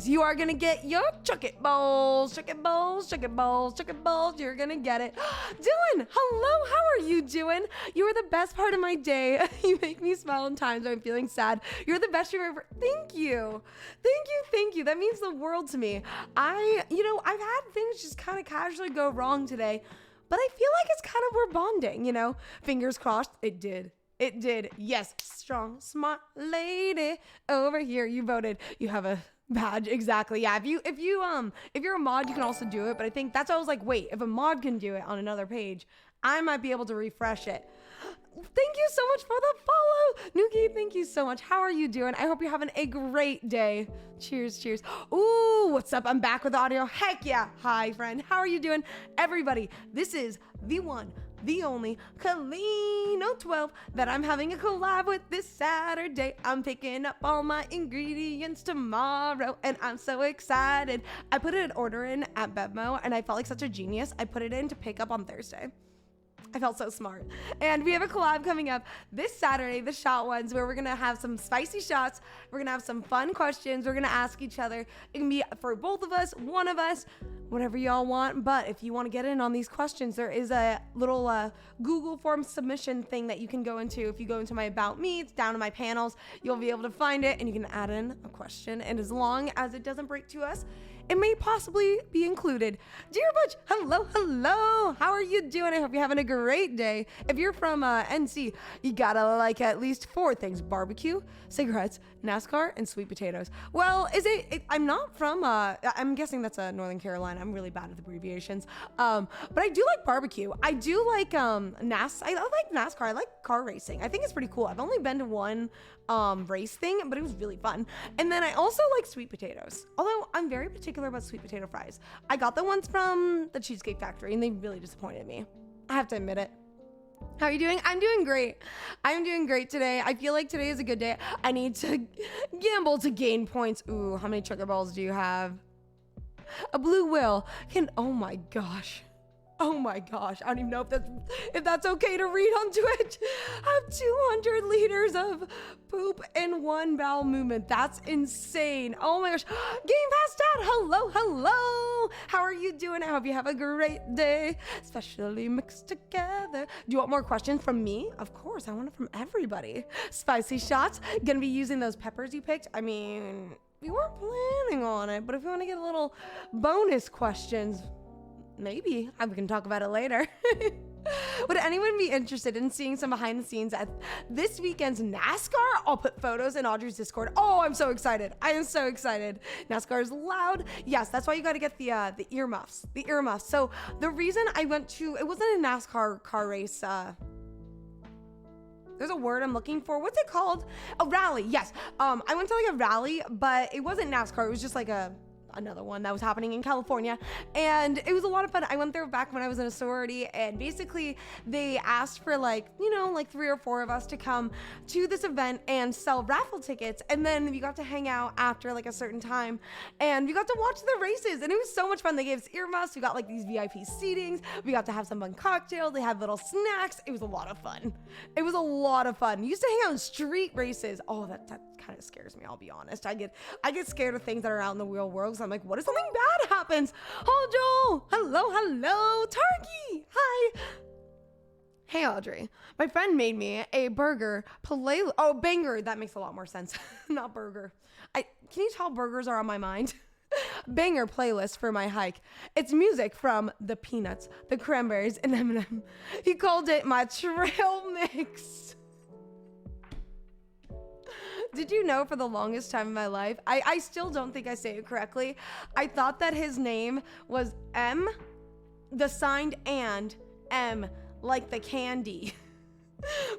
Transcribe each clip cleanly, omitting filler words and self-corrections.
You are gonna get your chuck it balls, chuck it balls, chuck it balls, chuck it balls. You're gonna get it. Dylan, hello, how are you doing? You are the best part of my day. You make me smile in times when I'm feeling sad. You're the best you've ever. Thank you. Thank you, thank you. That means the world to me. I've had things just kind of casually go wrong today, but I feel like it's kind of we're bonding, Fingers crossed, it did. It did. Yes, strong, smart lady over here. You voted. You have a badge. Exactly. Yeah. If you're a mod, you can also do it. But I think that's why I was like, wait, if a mod can do it on another page, I might be able to refresh it. Thank you so much for the follow. Nuki, thank you so much. How are you doing? I hope you're having a great day. Cheers, cheers. Ooh, what's up? I'm back with audio. Heck yeah. Hi, friend. How are you doing? Everybody, this is the one, the only Kalino 12 that I'm having a collab with this Saturday. I'm picking up all my ingredients tomorrow and I'm so excited. I put an order in at Bevmo and I felt like such a genius. I put it in to pick up on Thursday. I felt so smart. And we have a collab coming up this Saturday, the shot ones, where we're going to have some spicy shots. We're going to have some fun questions. We're going to ask each other. It can be for both of us, one of us, whatever y'all want. But if you want to get in on these questions, there is a little Google form submission thing that you can go into. If you go into my About Me, it's down in my panels. You'll be able to find it and you can add in a question. And as long as it doesn't break to us, it may possibly be included. Dear Butch, hello, hello. How are you doing? I hope you're having a great day. If you're from NC, you gotta like at least 4 things: barbecue, cigarettes, NASCAR, and sweet potatoes. Well, I'm not from, I'm guessing that's Northern Carolina. I'm really bad at abbreviations. But I do like barbecue. I do like I like NASCAR. I like car racing. I think it's pretty cool. I've only been to one race thing, but it was really fun. And then I also like sweet potatoes, although I'm very particular about sweet potato fries. I got the ones from the Cheesecake Factory and they really disappointed me. I have to admit it. How are you doing? I'm doing great. I'm doing great today. I feel like today is a good day. I need to gamble to gain points. Ooh, how many sugar balls do you have? A blue whale can, oh my gosh. Oh my gosh, I don't even know if that's okay to read on Twitch. I have 200 liters of poop in one bowel movement. That's insane. Oh my gosh. Game Pass Dad, hello, hello. How are you doing? I hope you have a great day, especially mixed together. Do you want more questions from me? Of course, I want it from everybody. Spicy shots, gonna be using those peppers you picked. I mean, we weren't planning on it, but if you want to get a little bonus questions, maybe we can talk about it later. Would anyone be interested in seeing some behind the scenes at this weekend's NASCAR? I'll put photos in Audrey's Discord. Oh, I'm so excited. I am so excited. NASCAR is loud. Yes, that's why you got to get the earmuffs. The earmuffs. So the reason I went to, it wasn't a NASCAR car race. There's a word I'm looking for. What's it called? A rally. Yes. I went to like a rally, but it wasn't NASCAR. It was just like another one that was happening in California, and it was a lot of fun. I went there back when I was in a sorority, and basically they asked for like 3 or 4 of us to come to this event and sell raffle tickets, and then we got to hang out after like a certain time, and we got to watch the races, and it was so much fun. They gave us earmuffs. We got like these VIP seatings. We got to have some fun cocktails. They had little snacks. It was a lot of fun. It was a lot of fun. We used to hang out in street races. Oh, that kind of scares me, I'll be honest. I get scared of things that are out in the real world, because I'm like, what if something bad happens? Oh, Joel, hello, Tarky, hi. Hey, Audrey, my friend made me a burger banger. That makes a lot more sense. Not burger. Can you tell burgers are on my mind? Banger playlist for my hike. It's music from the Peanuts, the Cranberries, and Eminem. He called it my trail mix. Did you know for the longest time in my life, I still don't think I say it correctly. I thought that his name was M, the signed and M, like the candy.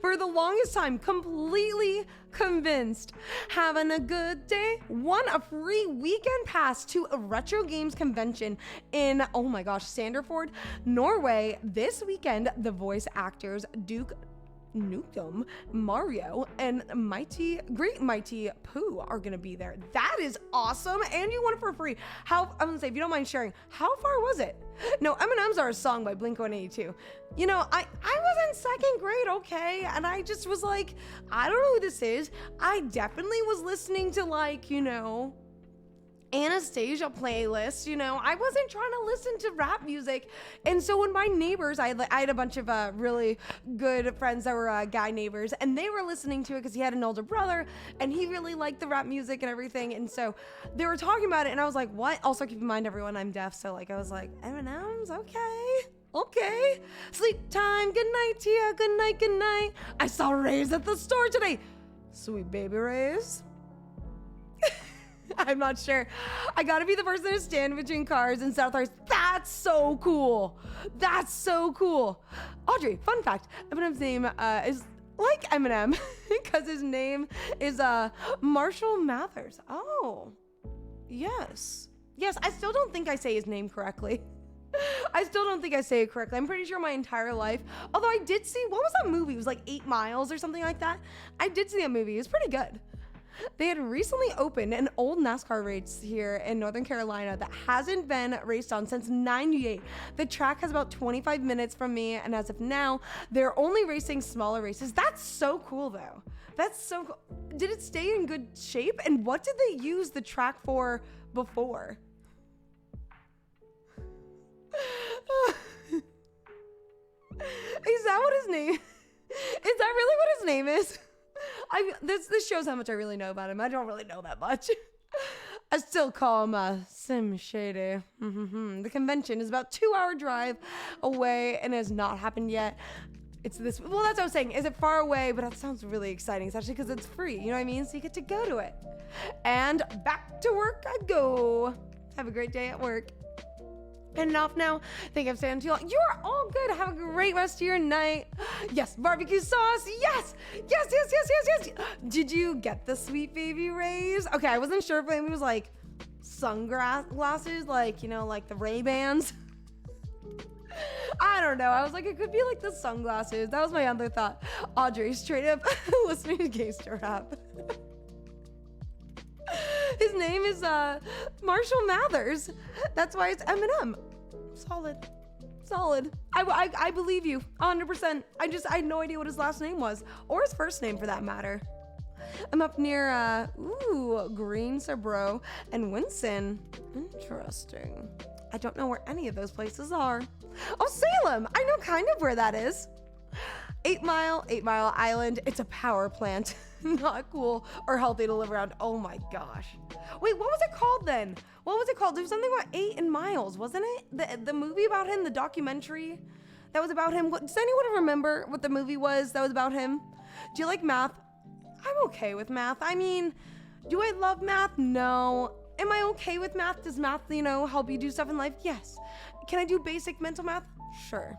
For the longest time, completely convinced. Having a good day. Won a free weekend pass to a retro games convention in, oh my gosh, Sanderford, Norway. This weekend, the voice actors Duke Nukem, Mario, and Great Mighty Pooh are gonna be there. That is awesome, and you won it for free. I'm gonna say, if you don't mind sharing, how far was it? No, M&M's are a song by Blink-182. I was in 2nd grade, okay, and I just was like, I don't know who this is. I definitely was listening to like, Anastasia playlist, I wasn't trying to listen to rap music. And so when my neighbors, I had a bunch of really good friends that were guy neighbors, and they were listening to it because he had an older brother and he really liked the rap music and everything. And so they were talking about it and I was like, what? Also keep in mind, everyone, I'm deaf. So like, I was like, M&M's, okay. Sleep time, good night, Tia, good night, good night. I saw Rays at the store today. Sweet baby Rays. I'm not sure. I gotta be the person to stand between cars in Southhurst. That's so cool. That's so cool. Audrey, fun fact, Eminem's name is like Eminem because his name is Marshall Mathers. Oh, yes. Yes, I still don't think I say his name correctly. I still don't think I say it correctly. I'm pretty sure my entire life. Although I did see, what was that movie? It was like 8 Miles or something like that. I did see that movie. It was pretty good. They had recently opened an old NASCAR race here in Northern Carolina that hasn't been raced on since '98. The track has about 25 minutes from me, and as of now, they're only racing smaller races. That's so cool, though. That's so cool. Did it stay in good shape? And what did they use the track for before? Is that what his name? Is that really what his name is? This shows how much I really know about him. I don't really know that much. I still call him Sim Shady. The convention is about 2-hour drive away and has not happened yet. It's this. Well, that's what I was saying. Is it far away? But that sounds really exciting, especially because it's free. You know what I mean? So you get to go to it. And back to work I go. Have a great day at work. Heading off now. Think I've stayed too long. You are all good. Have a great rest of your night. Yes, barbecue sauce. Yes. Did you get the Sweet Baby Rays? Okay, I wasn't sure if it was like sunglasses, like, like the Ray-Bans. I don't know. I was like, it could be like the sunglasses. That was my other thought. Audrey, straight up listening to gangster rap. His name is Marshall Mathers. That's why it's Eminem. Solid. I believe you 100%. I had no idea what his last name was, or his first name for that matter. I'm up near Greensboro and Winston. Interesting. I don't know where any of those places are. Oh, Salem. I know kind of where that is. 8 Mile Island. It's a power plant. Not cool or healthy to live around. Oh my gosh. Wait, what was it called then? What was it called? There was something about 8 and Miles, wasn't it? The movie about him, the documentary that was about him. Does anyone remember what the movie was that was about him? Do you like math? I'm okay with math. I mean, do I love math? No. Am I okay with math? Does math, help you do stuff in life? Yes. Can I do basic mental math? Sure.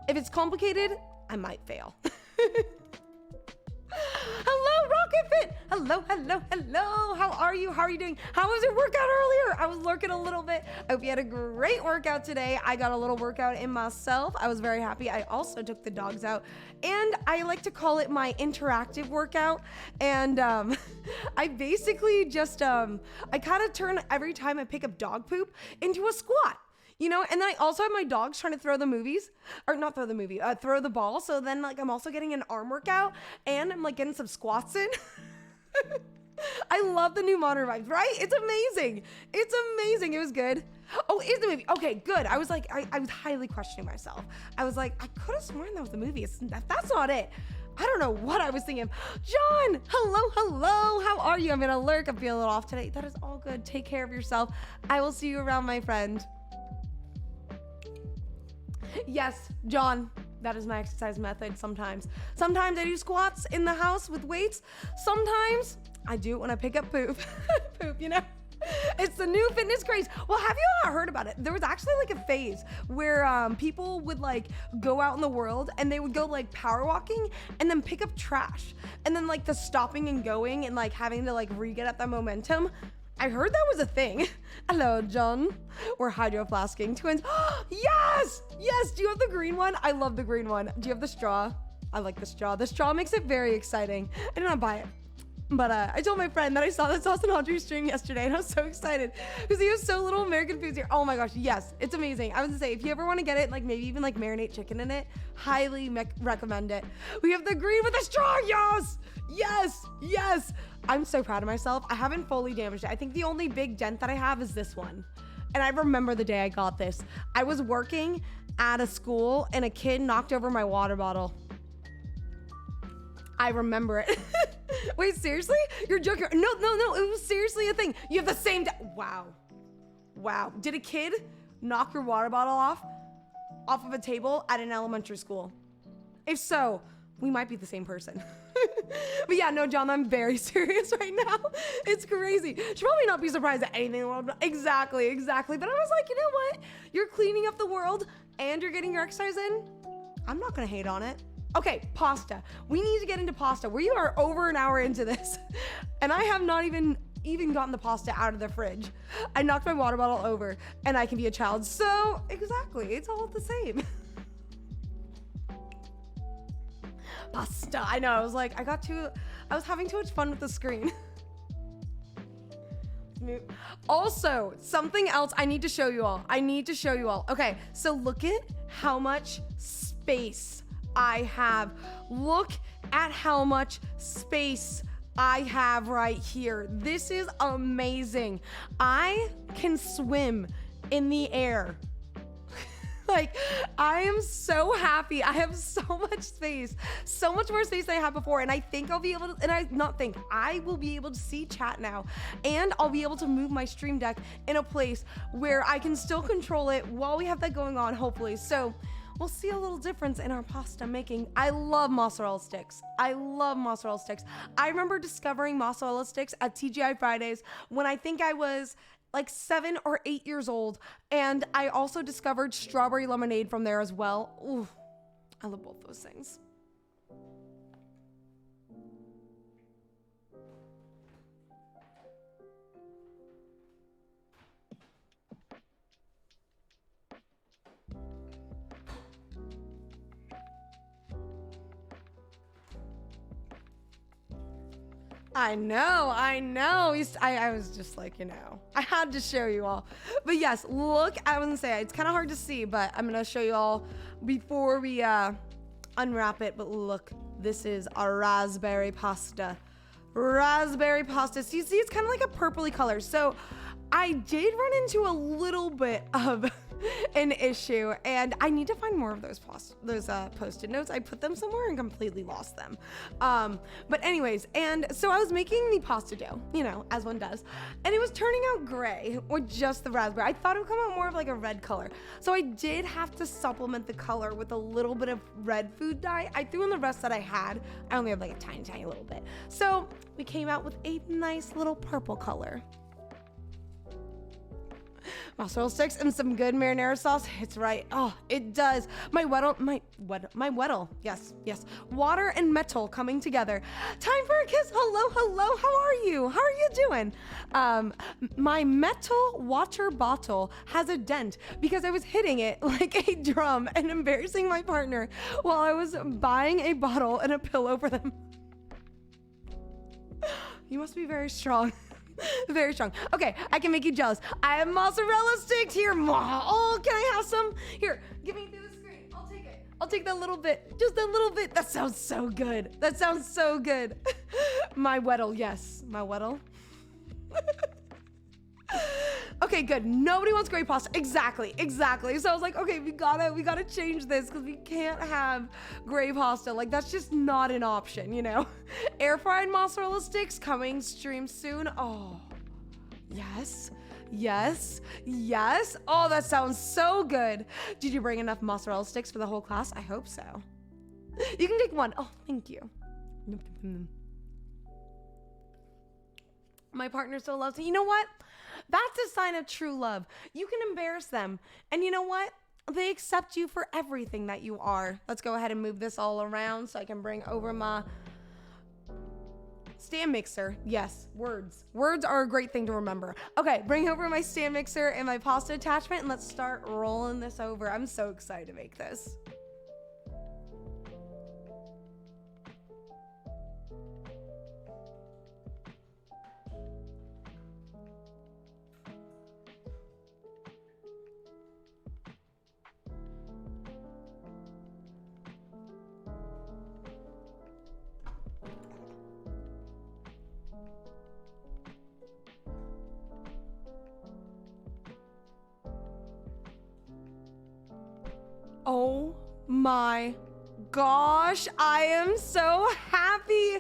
If it's complicated, I might fail. Hello, Rocket Fit. Hello. How are you? How are you doing? How was your workout earlier? I was lurking a little bit. I hope you had a great workout today. I got a little workout in myself. I was very happy. I also took the dogs out, and I like to call it my interactive workout. And I basically just I kind of turn every time I pick up dog poop into a squat. And then I also have my dogs trying to throw the ball. So then like I'm also getting an arm workout and I'm like getting some squats in. I love the new Modern Vibes, right? It's amazing. It was good. Oh, is the movie? Okay, good. I was like, I was highly questioning myself. I was like, I could have sworn that was the movie. That's not it. I don't know what I was thinking. John, hello. How are you? I'm gonna lurk. I'm feeling a little off today. That is all good. Take care of yourself. I will see you around, my friend. Yes, John, that is my exercise method sometimes. Sometimes I do squats in the house with weights. Sometimes I do it when I pick up poop. It's the new fitness craze. Well, have you not heard about it? There was actually like a phase where people would like go out in the world and they would go like power walking and then pick up trash. And then like the stopping and going and like having to like re-get up that momentum. I heard that was a thing. Hello, John. We're hydro-flasking twins. Yes! Do you have the green one? I love the green one. Do you have the straw? I like the straw. The straw makes it very exciting. I did not buy it. But I told my friend that I saw that sauce in Audrey's stream yesterday, and I was so excited because he has so little American foods here. Oh my gosh, yes, it's amazing. I was gonna say, if you ever want to get it, like maybe even like marinate chicken in it, highly recommend it. We have the green with the straw, yes, yes, yes. I'm so proud of myself. I haven't fully damaged it. I think the only big dent that I have is this one. And I remember the day I got this. I was working at a school and a kid knocked over my water bottle. I remember it. Wait, seriously? You're joking? No, it was seriously a thing. You have the same, wow. Wow. Did a kid knock your water bottle off of a table at an elementary school? If so, we might be the same person. But yeah, no, John, I'm very serious right now. It's crazy. Should probably not be surprised at anything in the world. Exactly. But I was like, you know what? You're cleaning up the world and you're getting your exercise in. I'm not gonna hate on it. Okay, pasta. We need to get into pasta. We are over an hour into this, and I have not even gotten the pasta out of the fridge. I knocked my water bottle over, and I can be a child. So, exactly, it's all the same. Pasta, I know, I was like, I was having too much fun with the screen. Also, something else I need to show you all. Okay, so look at how much space I have. Look at how much space I have right here. This is amazing. I can swim in the air. Like, I am so happy. I have so much space, so much more space than I had before. And I think I'll be able to, I will be able to see chat now. And I'll be able to move my stream deck in a place where I can still control it while we have that going on, hopefully. So we'll see a little difference in our pasta making. I love mozzarella sticks. I remember discovering mozzarella sticks at TGI Fridays when I think I was like 7 or 8 years old. And I also discovered strawberry lemonade from there as well. Ooh, I love both those things. I know. I was just like, I had to show you all. But yes, look, I was gonna say, it's kind of hard to see, but I'm gonna show you all before we unwrap it. But look, this is a raspberry pasta. So you see, it's kind of like a purpley color. So I did run into a little bit of an issue, and I need to find more of those post-it notes. I put them somewhere and completely lost them. But anyways, and so I was making the pasta dough, as one does, and it was turning out gray with just the raspberry. I thought it would come out more of like a red color. So I did have to supplement the color with a little bit of red food dye. I threw in the rest that I had. I only have like a tiny little bit. So we came out with a nice little purple color. Mozzarella sticks and some good marinara sauce. It's right. Oh, it does. My weddle. Yes. Water and metal coming together. Time for a kiss. Hello. How are you doing? My metal water bottle has a dent because I was hitting it like a drum and embarrassing my partner while I was buying a bottle and a pillow for them. You must be very strong. Very strong. Okay, I can make you jealous. I have mozzarella sticks here. Oh, can I have some? Here, give me through the screen. I'll take it. I'll take that little bit. Just a little bit. That sounds so good. My weddle, yes. My weddle. Okay, good. Nobody wants gray pasta. Exactly. So I was like, okay, we gotta change this because we can't have gray pasta. Like, that's just not an option, Air fried mozzarella sticks coming stream soon. Oh, yes. Oh, that sounds so good. Did you bring enough mozzarella sticks for the whole class? I hope so. You can take one. Oh, thank you. My partner still loves me. You know what? That's a sign of true love. You can embarrass them. And you know what? They accept you for everything that you are. Let's go ahead and move this all around so I can bring over my stand mixer. Yes, words. Words are a great thing to remember. Okay, bring over my stand mixer and my pasta attachment, and let's start rolling this over. I'm so excited to make this. my gosh, I am so happy.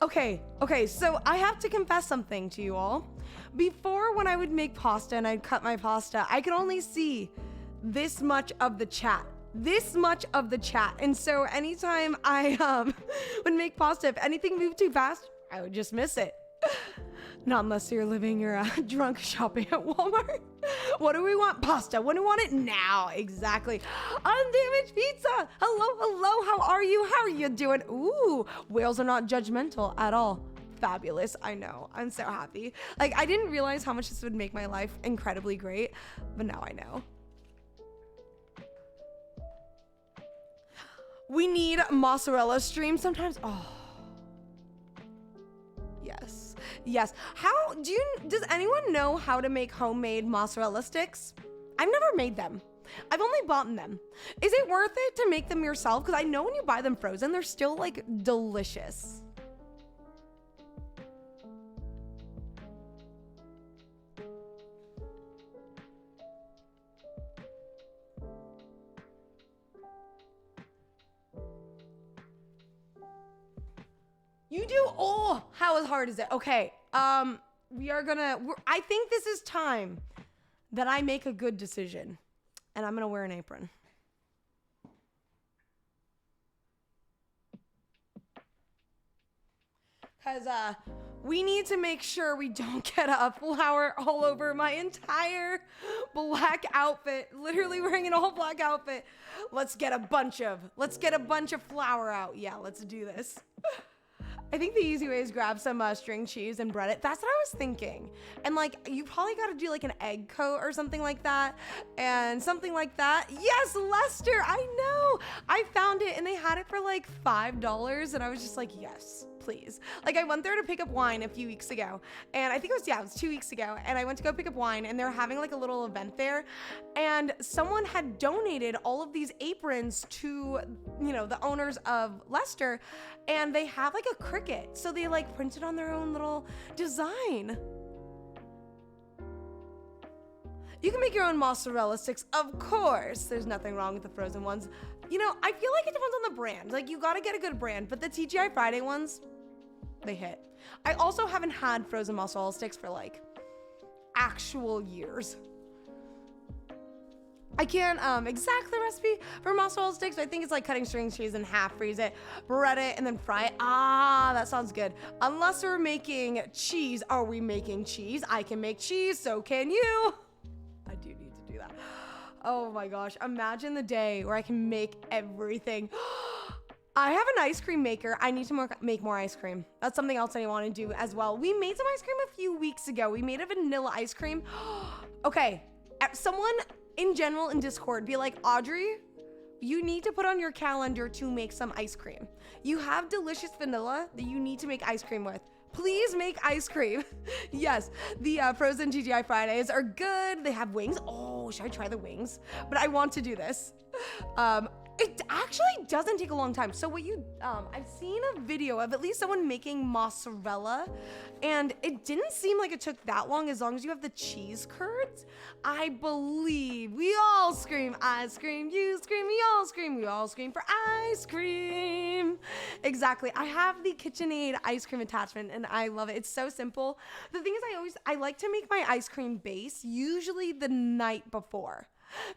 Okay, so I have to confess something to you all. Before, when I would make pasta and I'd cut my pasta, I could only see this much of the chat. And so anytime I would make pasta, if anything moved too fast, I would just miss it. Not unless you're living your drunk shopping at Walmart. What do we want? Pasta. When do we want it? Now. Exactly. Undamaged pizza. Hello. How are you? How are you doing? Ooh, whales are not judgmental at all. Fabulous. I know. I'm so happy. Like, I didn't realize how much this would make my life incredibly great, but now I know. We need mozzarella stream sometimes. Oh. Yes. Does anyone know how to make homemade mozzarella sticks? I've never made them. I've only bought them. Is it worth it to make them yourself? Because I know when you buy them frozen, they're still like delicious. You do? Oh, how hard is it? Okay. I think this is time that I make a good decision. And I'm gonna wear an apron. Because we need to make sure we don't get a flour all over my entire black outfit. Literally wearing an all black outfit. Let's get a bunch of flour out. Yeah, let's do this. I think the easy way is grab some string cheese and bread it. That's what I was thinking. And like, you probably got to do like an egg coat or something like that. Yes, Lester, I know. I found it and they had it for like $5 and I was just like, yes, please. Like, I went there to pick up wine a few weeks ago and I think it was 2 weeks ago, and I went to go pick up wine and they were having like a little event there, and someone had donated all of these aprons to, the owners of Lester, and they have like a cricket, so they like printed on their own little design. You can make your own mozzarella sticks, of course. There's nothing wrong with the frozen ones. I feel like it depends on the brand. Like, you gotta get a good brand, but the TGI Friday ones, they hit. I also haven't had frozen mozzarella sticks for like actual years. I can't exact the recipe for mozzarella sticks, but I think it's like cutting string cheese in half, freeze it, bread it, and then fry it. Ah, that sounds good. Unless we're making cheese. Are we making cheese? I can make cheese, so can you. I do need to do that. Oh my gosh, imagine the day where I can make everything. I have an ice cream maker. I need to make more ice cream. That's something else I want to do as well. We made some ice cream a few weeks ago. We made a vanilla ice cream. Okay, someone in general in Discord be like, Audrey, you need to put on your calendar to make some ice cream. You have delicious vanilla that you need to make ice cream with. Please make ice cream. Yes, the frozen TGI Fridays are good. They have wings. Oh, should I try the wings? But I want to do this. It actually doesn't take a long time. So I've seen a video of at least someone making mozzarella, and it didn't seem like it took that long as you have the cheese curds. I believe we all scream ice cream, you scream, we all scream for ice cream. Exactly. I have the KitchenAid ice cream attachment and I love it. It's so simple. The thing is, I like to make my ice cream base usually the night before.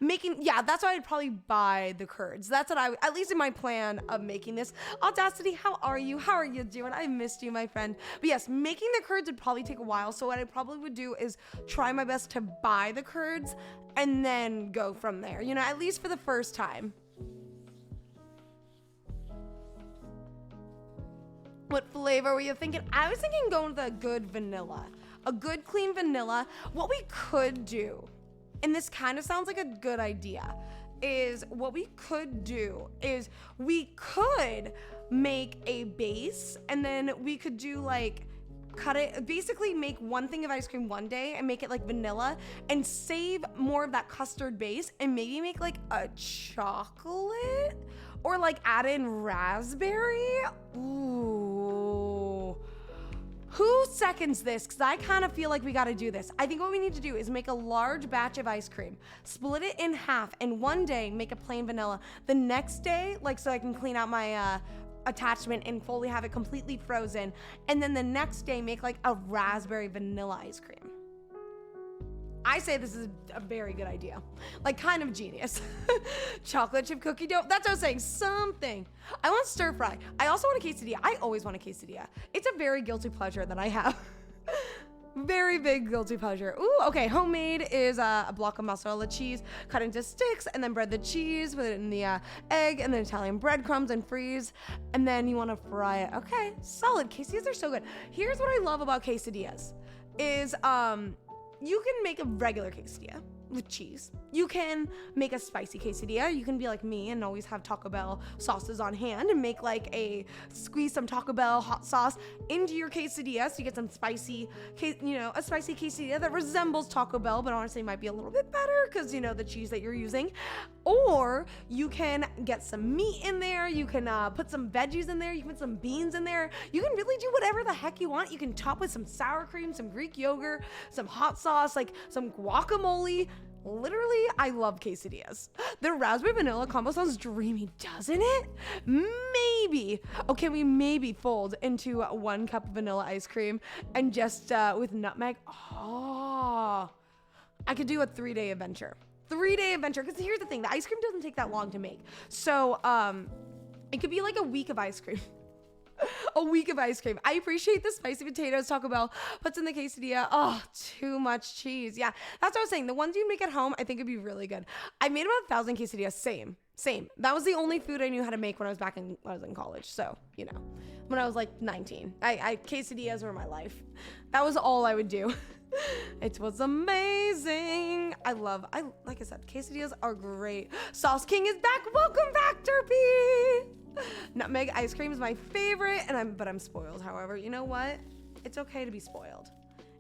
That's why I'd probably buy the curds. That's what at least in my plan of making this. Audacity, how are you? How are you doing? I missed you, my friend. But yes, making the curds would probably take a while. So what I probably would do is try my best to buy the curds and then go from there, at least for the first time. What flavor were you thinking? I was thinking going with a good vanilla, a good clean vanilla. What we could do, and this kind of sounds like a good idea, is we could make a base and then we could do basically make one thing of ice cream one day and make it like vanilla and save more of that custard base and maybe make like a chocolate or like add in raspberry. Ooh. Who seconds this? Because I kind of feel like we got to do this. I think what we need to do is make a large batch of ice cream, split it in half, and one day make a plain vanilla. The next day, like, so I can clean out my attachment and fully have it completely frozen. And then the next day, make like a raspberry vanilla ice cream. I say this is a very good idea. Like, kind of genius. Chocolate chip cookie dough. That's what I was saying. Something. I want stir fry. I also want a quesadilla. I always want a quesadilla. It's a very guilty pleasure that I have. Very big guilty pleasure. Ooh, okay. Homemade is a block of mozzarella cheese cut into sticks, and then bread the cheese, put it in the egg, and then Italian breadcrumbs and freeze. And then you want to fry it. Okay, solid. Quesadillas are so good. Here's what I love about quesadillas is you can make a regular quesadilla with cheese. You can make a spicy quesadilla. You can be like me and always have Taco Bell sauces on hand and make like squeeze some Taco Bell hot sauce into your quesadilla so you get some spicy, a spicy quesadilla that resembles Taco Bell, but honestly might be a little bit better because, the cheese that you're using. Or you can get some meat in there. You can put some veggies in there. You can put some beans in there. You can really do whatever the heck you want. You can top with some sour cream, some Greek yogurt, some hot sauce, like some guacamole. Literally, I love quesadillas. The raspberry vanilla combo sounds dreamy, doesn't it? Maybe. Okay, we maybe fold into 1 cup of vanilla ice cream and just with nutmeg. Oh, I could do a 3-day adventure. 3-day adventure, because here's the thing, the ice cream doesn't take that long to make. So, it could be like a week of ice cream. A week of ice cream. I appreciate the spicy potatoes Taco Bell puts in the quesadilla. Oh, too much cheese. Yeah, that's what I was saying. The ones you make at home, I think would be really good. I made about 1,000 quesadillas. Same. That was the only food I knew how to make when I was in college. So, when I was like 19, quesadillas were my life. That was all I would do. It was amazing. Like I said, quesadillas are great. Sauce King is back. Welcome back, Derpy. Nutmeg ice cream is my favorite, but I'm spoiled. However, you know what? It's okay to be spoiled.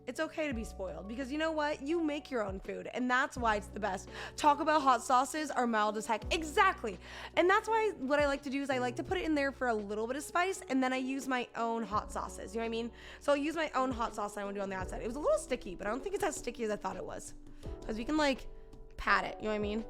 It's okay to be spoiled because you know what? You make your own food, and that's why it's the best. Taco Bell hot sauces are mild as heck. Exactly. And that's why what I like to do is I like to put it in there for a little bit of spice, and then I use my own hot sauces. You know what I mean? So I'll use my own hot sauce I want to do on the outside. It was a little sticky, but I don't think it's as sticky as I thought it was. Because we can pat it. You know what I mean?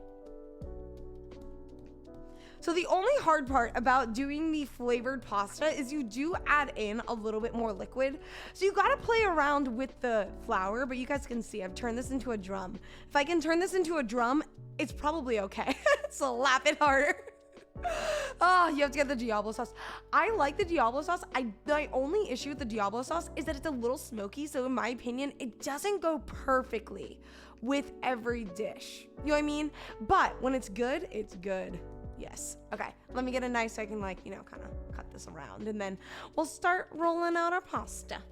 So the only hard part about doing the flavored pasta is you do add in a little bit more liquid. So you gotta play around with the flour, but you guys can see I've turned this into a drum. If I can turn this into a drum, it's probably okay. Slap it harder. Oh, you have to get the Diablo sauce. I like the Diablo sauce. My only issue with the Diablo sauce is that it's a little smoky. So in my opinion, it doesn't go perfectly with every dish. You know what I mean? But when it's good, it's good. Yes. Okay. Let me get a knife so I can kind of cut this around, and then we'll start rolling out our pasta.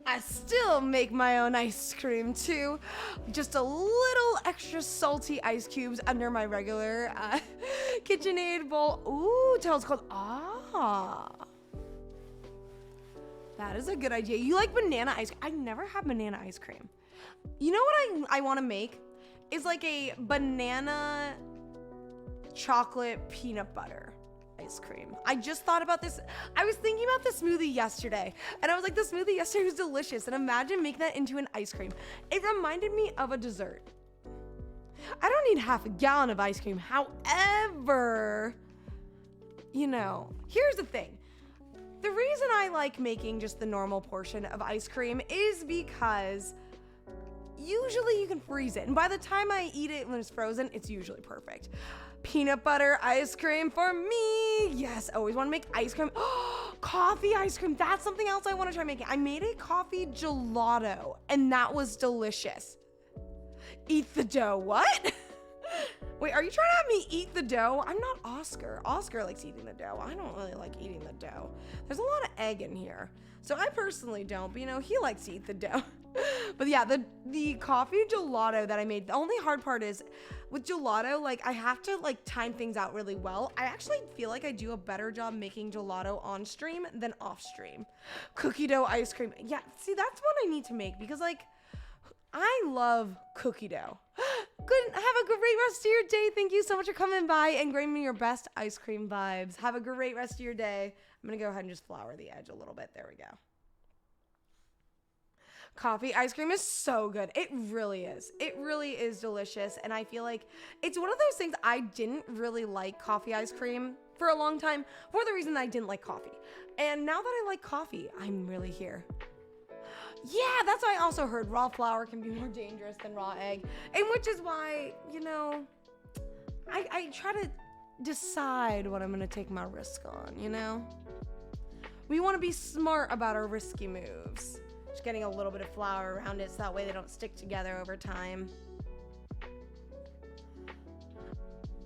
I still make my own ice cream too. Just a little extra salty ice cubes under my regular KitchenAid bowl. Ooh, tell it's called. That is a good idea. You like banana ice cream? I never had banana ice cream. You know what I want to make is like a banana chocolate peanut butter ice cream. I just thought about this. I was thinking about the smoothie yesterday, and I was like, the smoothie yesterday was delicious, and imagine making that into an ice cream. It reminded me of a dessert. I don't need half a gallon of ice cream. However, here's the thing. The reason I like making just the normal portion of ice cream is because usually you can freeze it, and by the time I eat it when it's frozen, it's usually perfect. Peanut butter ice cream for me. Yes, always want to make ice cream. Coffee ice cream. That's something else I want to try making. I made a coffee gelato, and that was delicious. Eat the dough. What? Wait, are you trying to have me eat the dough? I'm not Oscar. Oscar likes eating the dough. I don't really like eating the dough. There's a lot of egg in here. So I personally don't, but he likes to eat the dough. But yeah, the coffee gelato that I made, the only hard part is with gelato, like I have to like time things out really well. I actually feel like I do a better job making gelato on stream than off stream. Cookie dough ice cream. Yeah, see, that's what I need to make because like I love cookie dough. Good. Have a great rest of your day. Thank you so much for coming by and bringing me your best ice cream vibes. Have a great rest of your day. I'm going to go ahead and just flour the edge a little bit. There we go. Coffee ice cream is so good. It really is. It really is delicious. And I feel like it's one of those things. I didn't really like coffee ice cream for a long time for the reason that I didn't like coffee. And now that I like coffee, I'm really here. Yeah, that's why I also heard raw flour can be more dangerous than raw egg. And which is why, you know, I try to decide what I'm going to take my risk on, you know? We want to be smart about our risky moves. Just getting a little bit of flour around it so that way they don't stick together over time.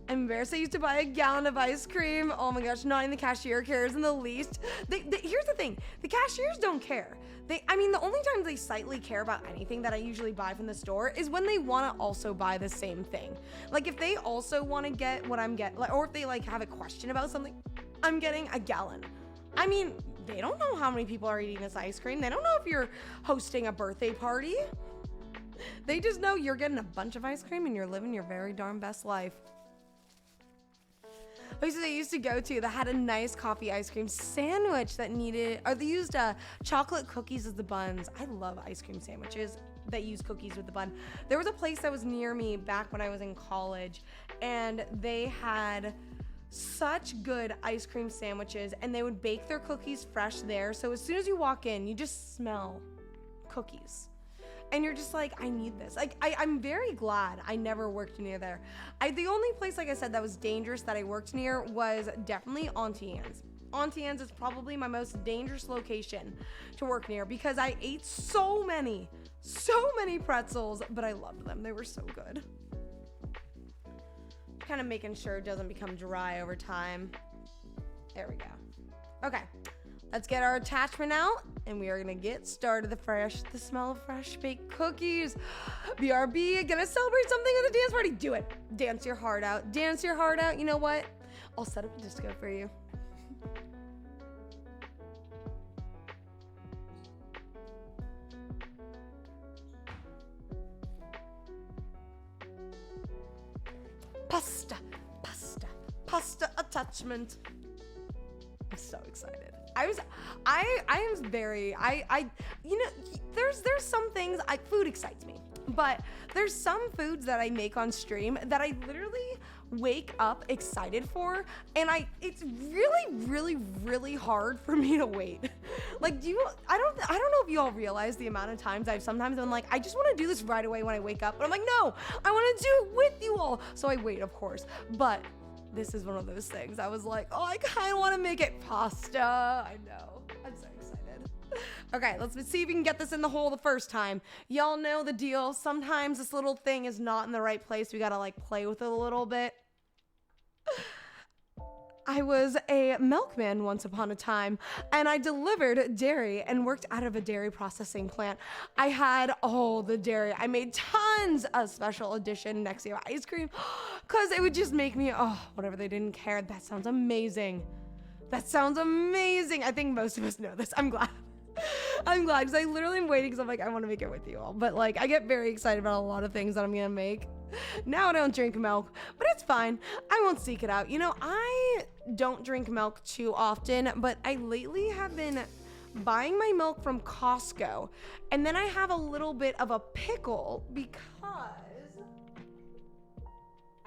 I'm embarrassed. I used to buy a gallon of ice cream. Oh my gosh, not even the cashier cares in the least. Here's the thing. The cashiers don't care. I mean, the only time they slightly care about anything that I usually buy from the store is when they want to also buy the same thing. Like if they also want to get what I'm getting, or if they like have a question about something, I'm getting a gallon. I mean, they don't know how many people are eating this ice cream. They don't know if you're hosting a birthday party. They just know you're getting a bunch of ice cream and you're living your very darn best life. Places I used to go to that had a nice coffee ice cream sandwich that needed, or they used chocolate cookies as the buns. I love ice cream sandwiches that use cookies with the bun. There was a place that was near me back when I was in college, and they had such good ice cream sandwiches, and they would bake their cookies fresh there. So as soon as you walk in, you just smell cookies. And you're just like, I need this. Like, I'm very glad I never worked near there. The only place, like I said, that was dangerous that I worked near was definitely Auntie Anne's. Auntie Anne's is probably my most dangerous location to work near because I ate so many pretzels, but I loved them. They were so good. Kind of making sure it doesn't become dry over time. There we go. Okay. Let's get our attachment out, and we are gonna get started. The smell of fresh baked cookies. BRB, gonna celebrate something at a dance party. Do it. Dance your heart out. Dance your heart out. You know what? I'll set up a disco for you. Pasta attachment. I'm so excited. I am very, you know, there's some things, food excites me, but there's some foods that I make on stream that I literally wake up excited for, and it's really hard for me to wait. Like, I don't know if you all realize the amount of times I've sometimes been like, I just want to do this right away when I wake up, but I'm like, no, I want to do it with you all. So I wait, of course, but this is one of those things. I was like, oh, I kind of want to make it pasta. I know. I'm so excited. Okay, let's see if we can get this in the hole the first time. Y'all know the deal. Sometimes this little thing is not in the right place. We got to like play with it a little bit. I was a milkman once upon a time, and I delivered dairy and worked out of a dairy processing plant. I had all the dairy. I made tons of special edition next year ice cream because it would just make me, whatever, they didn't care. That sounds amazing. That sounds amazing. I think most of us know this. I'm glad. I'm glad because I literally am waiting because I'm like, I want to make it with you all. But like, I get very excited about a lot of things that I'm going to make. Now I don't drink milk, but it's fine. I won't seek it out. You know, I don't drink milk too often, but I lately have been buying my milk from Costco. And then I have a little bit of a pickle because I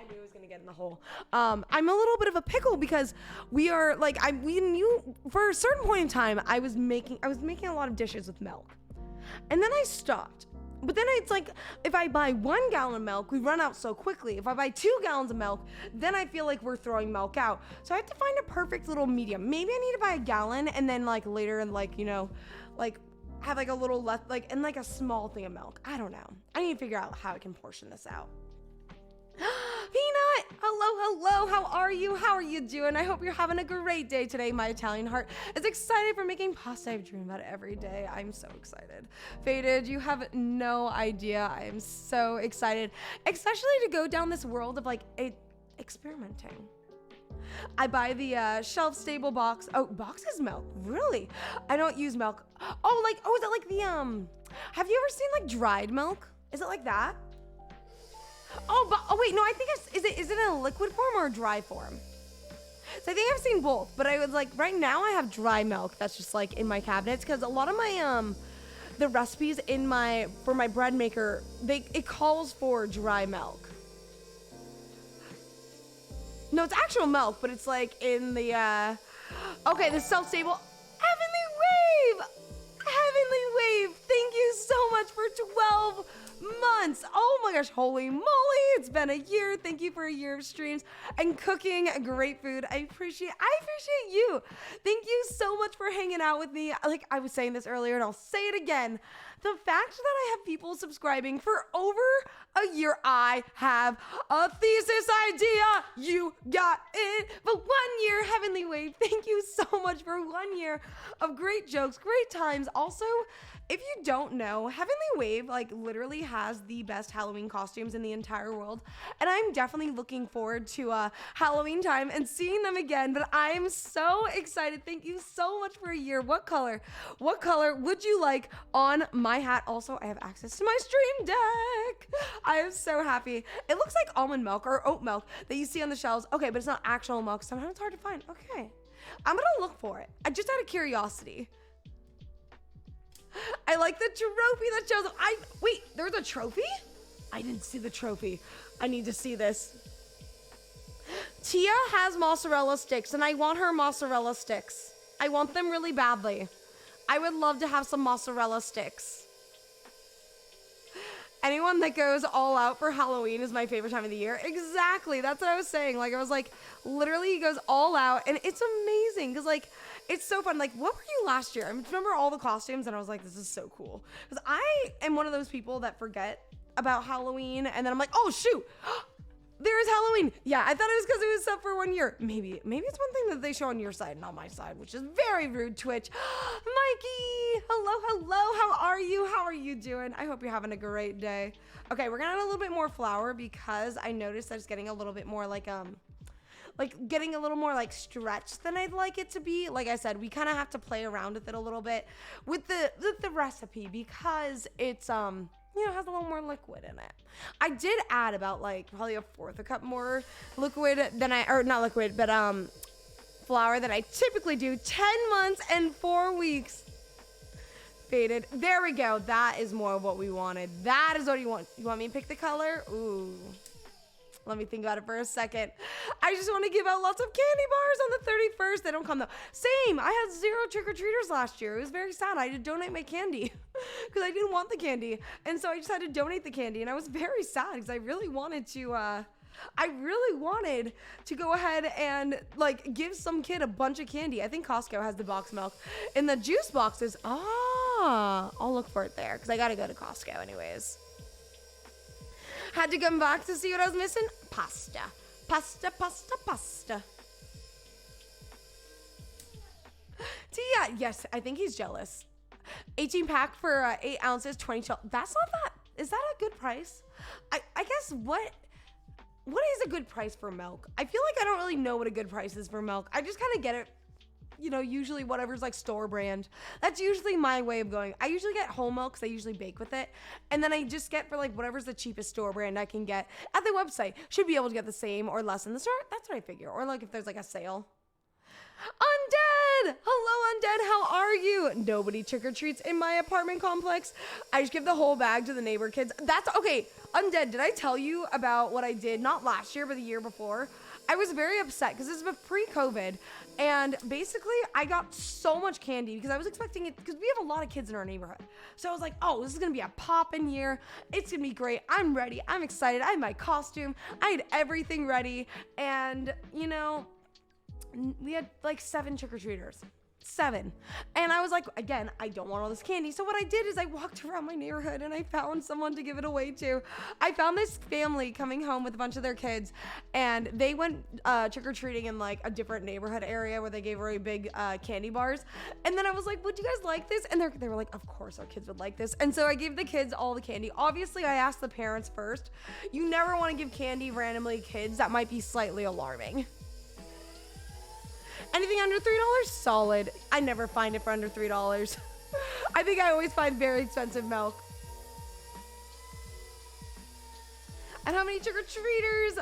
knew I was going to get in the hole. I'm a little bit of a pickle because we are like, we knew for a certain point in time, I was making a lot of dishes with milk. And then I stopped. But then it's like, if I buy 1 gallon of milk, we run out so quickly. If I buy 2 gallons of milk, then I feel like we're throwing milk out. So I have to find a perfect little medium. Maybe I need to buy a gallon and then like later and like, you know, like have like a little left, like, and like a small thing of milk. I don't know. I need to figure out how I can portion this out. Peanut, hello, hello, how are you? How are you doing? I hope you're having a great day today. My Italian heart is excited for making pasta. I dream about it every day. I'm so excited. Faded, you have no idea. I am so excited, especially to go down this world of like experimenting. I buy the shelf-stable box. Oh, boxes milk? Really? I don't use milk. Oh, is it like the, have you ever seen like dried milk? Is it like that? Oh, wait, no, I think is it in a liquid form or a dry form? So I think I've seen both, but I was like, right now I have dry milk that's just like in my cabinets because a lot of my, the recipes for my bread maker, it calls for dry milk. No, it's actual milk, but it's like in the, okay, the self-stable, Heavenly Wave! Heavenly Wave, thank you so much for 12 months. Oh my gosh, holy moly, it's been a year. Thank you for a year of streams and cooking great food. I appreciate you. Thank you so much for hanging out with me. Like I was saying this earlier and I'll say it again. The fact that I have people subscribing for over a year, I have a thesis idea. You got it. But 1 year, Heavenly Wave, thank you so much for 1 year of great jokes, great times. Also, if you don't know, Heavenly Wave like literally has the best Halloween costumes in the entire world. And I'm definitely looking forward to Halloween time and seeing them again. But I am so excited. Thank you so much for a year. What color would you like on my hat? Also, I have access to my stream deck. I am so happy. It looks like almond milk or oat milk that you see on the shelves. Okay, but it's not actual milk. Sometimes it's hard to find. Okay. I'm gonna look for it. I just out of curiosity. I like the trophy that shows up. Wait, there's a trophy? I didn't see the trophy. I need to see this. Tia has mozzarella sticks and I want her mozzarella sticks. I want them really badly. I would love to have some mozzarella sticks. Anyone that goes all out for Halloween is my favorite time of the year. Exactly. That's what I was saying. Like, I was like, literally, he goes all out. And it's amazing because, like, it's so fun. Like, what were you last year? I remember all the costumes, and I was like, this is so cool. Because I am one of those people that forget about Halloween. And then I'm like, oh, shoot. There is Halloween. Yeah, I thought it was because it was up for 1 year. Maybe it's one thing that they show on your side, not my side, which is very rude, Twitch. Mikey, hello. How are you? How are you doing? I hope you're having a great day. Okay, we're gonna add a little bit more flour because I noticed that it's getting a little bit more like getting a little more like stretched than I'd like it to be. Like I said, we kind of have to play around with it a little bit with the recipe because it's it has a little more liquid in it. I did add about like probably a fourth a cup more liquid than flour than I typically do. 10 months and 4 weeks. Faded. There we go. That is more of what we wanted. That is what you want. You want me to pick the color? Ooh. Let me think about it for a second. I just want to give out lots of candy bars on the 31st. They don't come though. Same. I had 0 trick-or-treaters last year. It was very sad. I had to donate my candy because I didn't want the candy. And so I just had to donate the candy. And I was very sad because I really wanted to go ahead and like give some kid a bunch of candy. I think Costco has the box milk. In the juice boxes, I'll look for it there because I got to go to Costco anyways. Had to come back to see what I was missing. Pasta. Tia, yes, I think he's jealous. 18 pack for 8 ounces, 20 shell. That's not that. Is that a good price? I guess what is a good price for milk? I feel like I don't really know what a good price is for milk. I just kind of get it. Usually whatever's like store brand. That's usually my way of going. I usually get whole milk because I usually bake with it. And then I just get for like whatever's the cheapest store brand I can get at the website. Should be able to get the same or less in the store. That's what I figure. Or like if there's like a sale. Undead! Hello, Undead. How are you? Nobody trick-or-treats in my apartment complex. I just give the whole bag to the neighbor kids. That's okay. Undead, did I tell you about what I did? Not last year, but the year before. I was very upset because this was pre-COVID. And basically, I got so much candy because I was expecting it because we have a lot of kids in our neighborhood. So I was like, oh, this is going to be a poppin' year. It's going to be great. I'm ready. I'm excited. I had my costume. I had everything ready. And, we had like 7 trick-or-treaters. 7. And I was like, again, I don't want all this candy. So what I did is I walked around my neighborhood and I found someone to give it away to. I found this family coming home with a bunch of their kids, and they went trick-or-treating in like a different neighborhood area where they gave away big candy bars. And then I was like, would you guys like this? And they were like, of course our kids would like this. And so I gave the kids all the candy. Obviously, I asked the parents first. You never want to give candy randomly to kids. That might be slightly alarming. Anything under $3, solid. I never find it for under $3. I think I always find very expensive milk. And how many trick-or-treaters?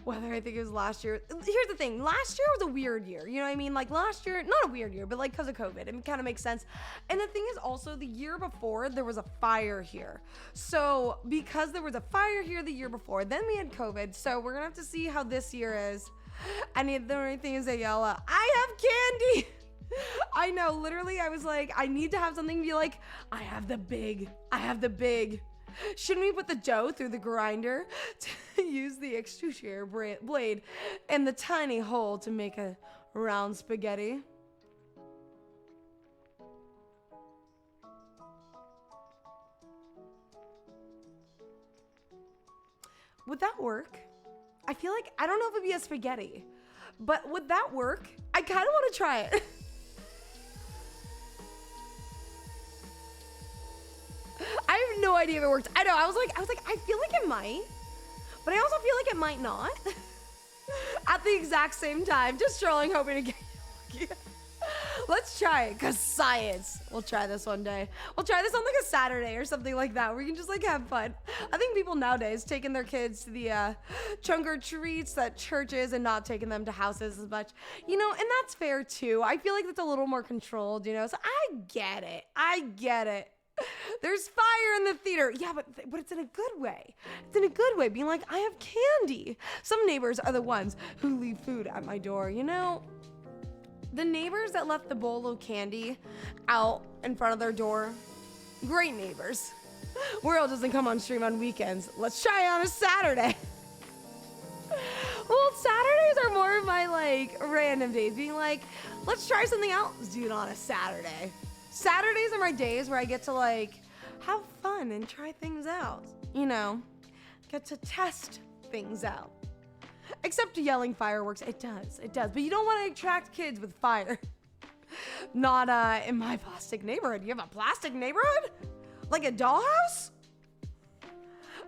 Whether I think it was last year. Here's the thing. Last year was a weird year. You know what I mean? Like last year, not a weird year, but like because of COVID. It kind of makes sense. And the thing is also the year before, there was a fire here. So because there was a fire here the year before, then we had COVID. So we're going to have to see how this year is. And the only thing is they yell out, I have candy. I know, literally, I was like, I need to have something be like, I have the big. Shouldn't we put the dough through the grinder to use the extruder blade and the tiny hole to make a round spaghetti? Would that work? I feel like, I don't know if it'd be a spaghetti, but would that work? I kind of want to try it. I have no idea if it worked. I know, I was like, I feel like it might, but I also feel like it might not. At the exact same time, just trolling, hoping to get lucky. Let's try it, because science. We'll try this one day. We'll try this on like a Saturday or something like that, where we can just like have fun. I think people nowadays taking their kids to the trunk or treats at churches and not taking them to houses as much, you know, and that's fair too. I feel like that's a little more controlled, you know, so I get it. There's fire in the theater. Yeah, but it's in a good way. It's in a good way, being like, I have candy. Some neighbors are the ones who leave food at my door, you know? The neighbors that left the bowl of candy out in front of their door, great neighbors. World doesn't come on stream on weekends. Let's try it on a Saturday. Well, Saturdays are more of my like random days, being like, let's try something else, dude, on a Saturday. Saturdays are my days where I get to like have fun and try things out, you know, get to test things out. Except yelling fireworks, it does. But you don't want to attract kids with fire. Not in my plastic neighborhood. You have a plastic neighborhood? Like a dollhouse?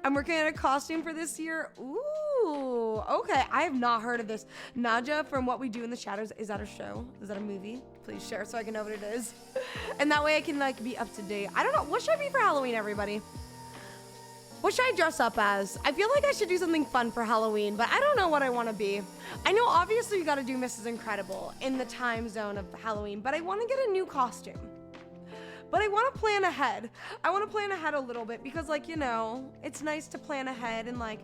I'm working on a costume for this year. Ooh, okay. I have not heard of this. Naja from What We Do in the Shadows. Is that a show? Is that a movie? Please share so I can know what it is. And that way I can like be up to date. I don't know. What should I be for Halloween, everybody? What should I dress up as? I feel like I should do something fun for Halloween, but I don't know what I want to be. I know obviously you got to do Mrs. Incredible in the time zone of Halloween, but I want to get a new costume. But I want to plan ahead. I want to plan ahead a little bit because, like, you know, it's nice to plan ahead and like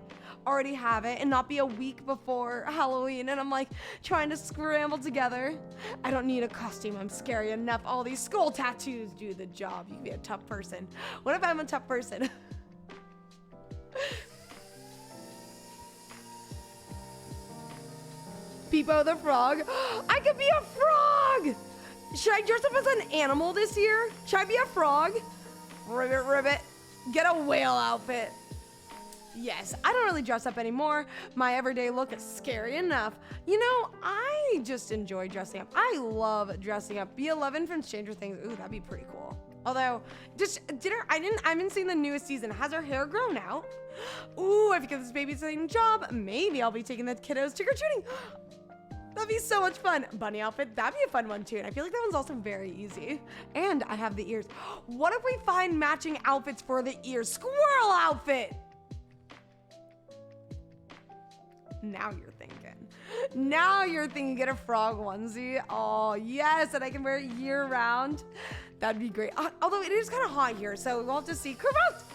already have it and not be a week before Halloween and I'm like trying to scramble together. I don't need a costume. I'm scary enough. All these skull tattoos do the job. You can be a tough person. What if I'm a tough person? Peepo the frog. I could be a frog. Should I dress up as an animal this year? Should I be a frog? Ribbit. Get a whale outfit. Yes, I don't really dress up anymore. My everyday look is scary enough. You know, I just enjoy dressing up. I love dressing up. B11 from Stranger Things. Ooh, that'd be pretty cool. Although, I haven't seen the newest season. Has her hair grown out? Ooh, if I get this babysitting job, maybe I'll be taking the kiddos trick-or-treating. That'd be so much fun. Bunny outfit, that'd be a fun one too. And I feel like that one's also very easy. And I have the ears. What if we find matching outfits for the ears? Squirrel outfit. Now you're thinking. Get a frog onesie. Oh, yes. And I can wear it year round. That'd be great. Although it is kind of hot here, so we'll have to see.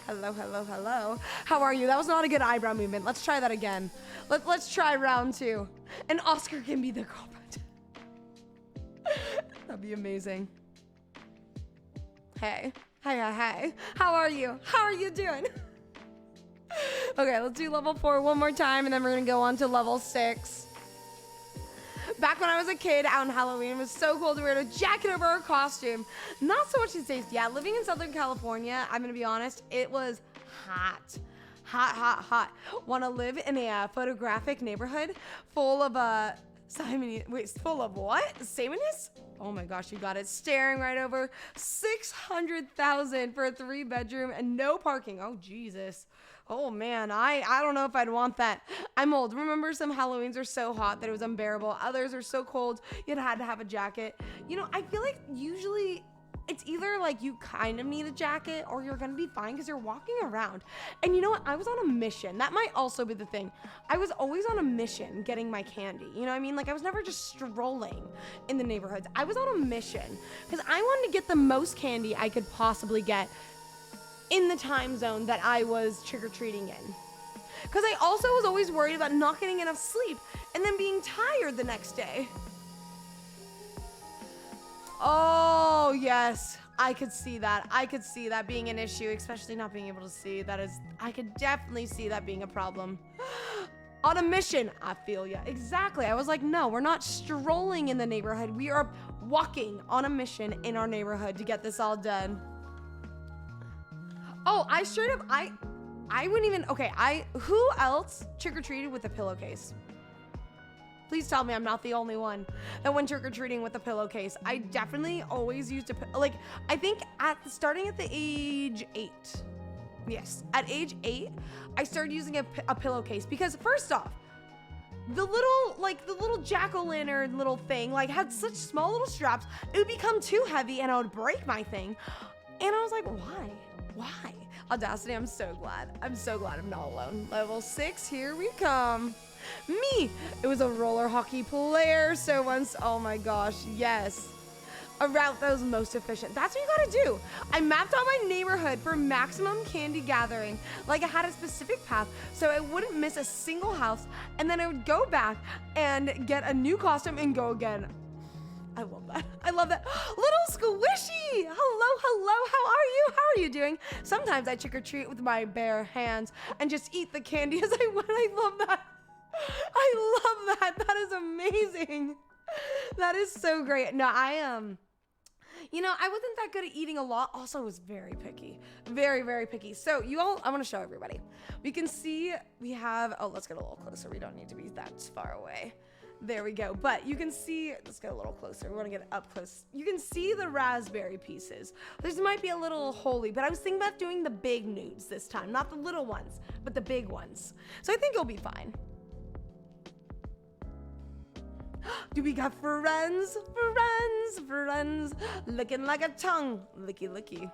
Hello. How are you? That was not a good eyebrow movement. Let's try that again. Let's try round 2. And Oscar can be the culprit. That'd be amazing. Hey. How are you? How are you doing? Okay, let's do level 4 one more time, and then we're gonna go on to level 6. Back when I was a kid out on Halloween, it was so cool to wear a jacket over our costume. Not so much these days. Yeah, living in Southern California, I'm gonna be honest, it was hot. Hot. Want to live in a photographic neighborhood full of full of what? Salmonists? Oh my gosh, you got it. Staring right over. $600,000 for a 3-bedroom and no parking. Oh Jesus. Oh man, I don't know if I'd want that. I'm old. Remember, some Halloweens are so hot that it was unbearable. Others are so cold you had to have a jacket. You know, I feel like usually it's either like you kind of need a jacket or you're gonna be fine because you're walking around. And you know what? I was on a mission. That might also be the thing. I was always on a mission getting my candy. You know what I mean? Like I was never just strolling in the neighborhoods. I was on a mission because I wanted to get the most candy I could possibly get in the time zone that I was trick-or-treating in. Because I also was always worried about not getting enough sleep and then being tired the next day. Oh, yes. I could see that. I could see that being an issue, especially not being able to see. I could definitely see that being a problem. On a mission, I feel ya. Exactly. I was like, no, we're not strolling in the neighborhood. We are walking on a mission in our neighborhood to get this all done. Oh, I wouldn't even, okay, who else trick-or-treated with a pillowcase? Please tell me I'm not the only one that went trick-or-treating with a pillowcase. I definitely always used I think starting at the age 8. Yes, at age 8, I started using a pillowcase because first off, the little jack-o'-lantern little thing, had such small little straps, it would become too heavy and I would break my thing. And I was like, why? Why? Audacity, I'm so glad. I'm so glad I'm not alone. Level 6, here we come. Me, it was a roller hockey player. So once, oh my gosh, yes. A route that was most efficient. That's what you gotta do. I mapped out my neighborhood for maximum candy gathering. Like I had a specific path so I wouldn't miss a single house. And then I would go back and get a new costume and go again. I love that. I love that. Little Squishy! Hello, how are you doing? Sometimes I trick-or-treat with my bare hands and just eat the candy as I went. I love that. I love that. That is amazing. That is so great. No, you know, I wasn't that good at eating a lot. Also, I was very picky. Very, very picky. So I want to show everybody. We can see we have, let's get a little closer. We don't need to be that far away. There we go. But you can see, let's get a little closer. We want to get up close. You can see the raspberry pieces. This might be a little holy, but I was thinking about doing the big nudes this time. Not the little ones, but the big ones. So I think it'll be fine. Do we got friends? Friends. Looking like a tongue. Licky.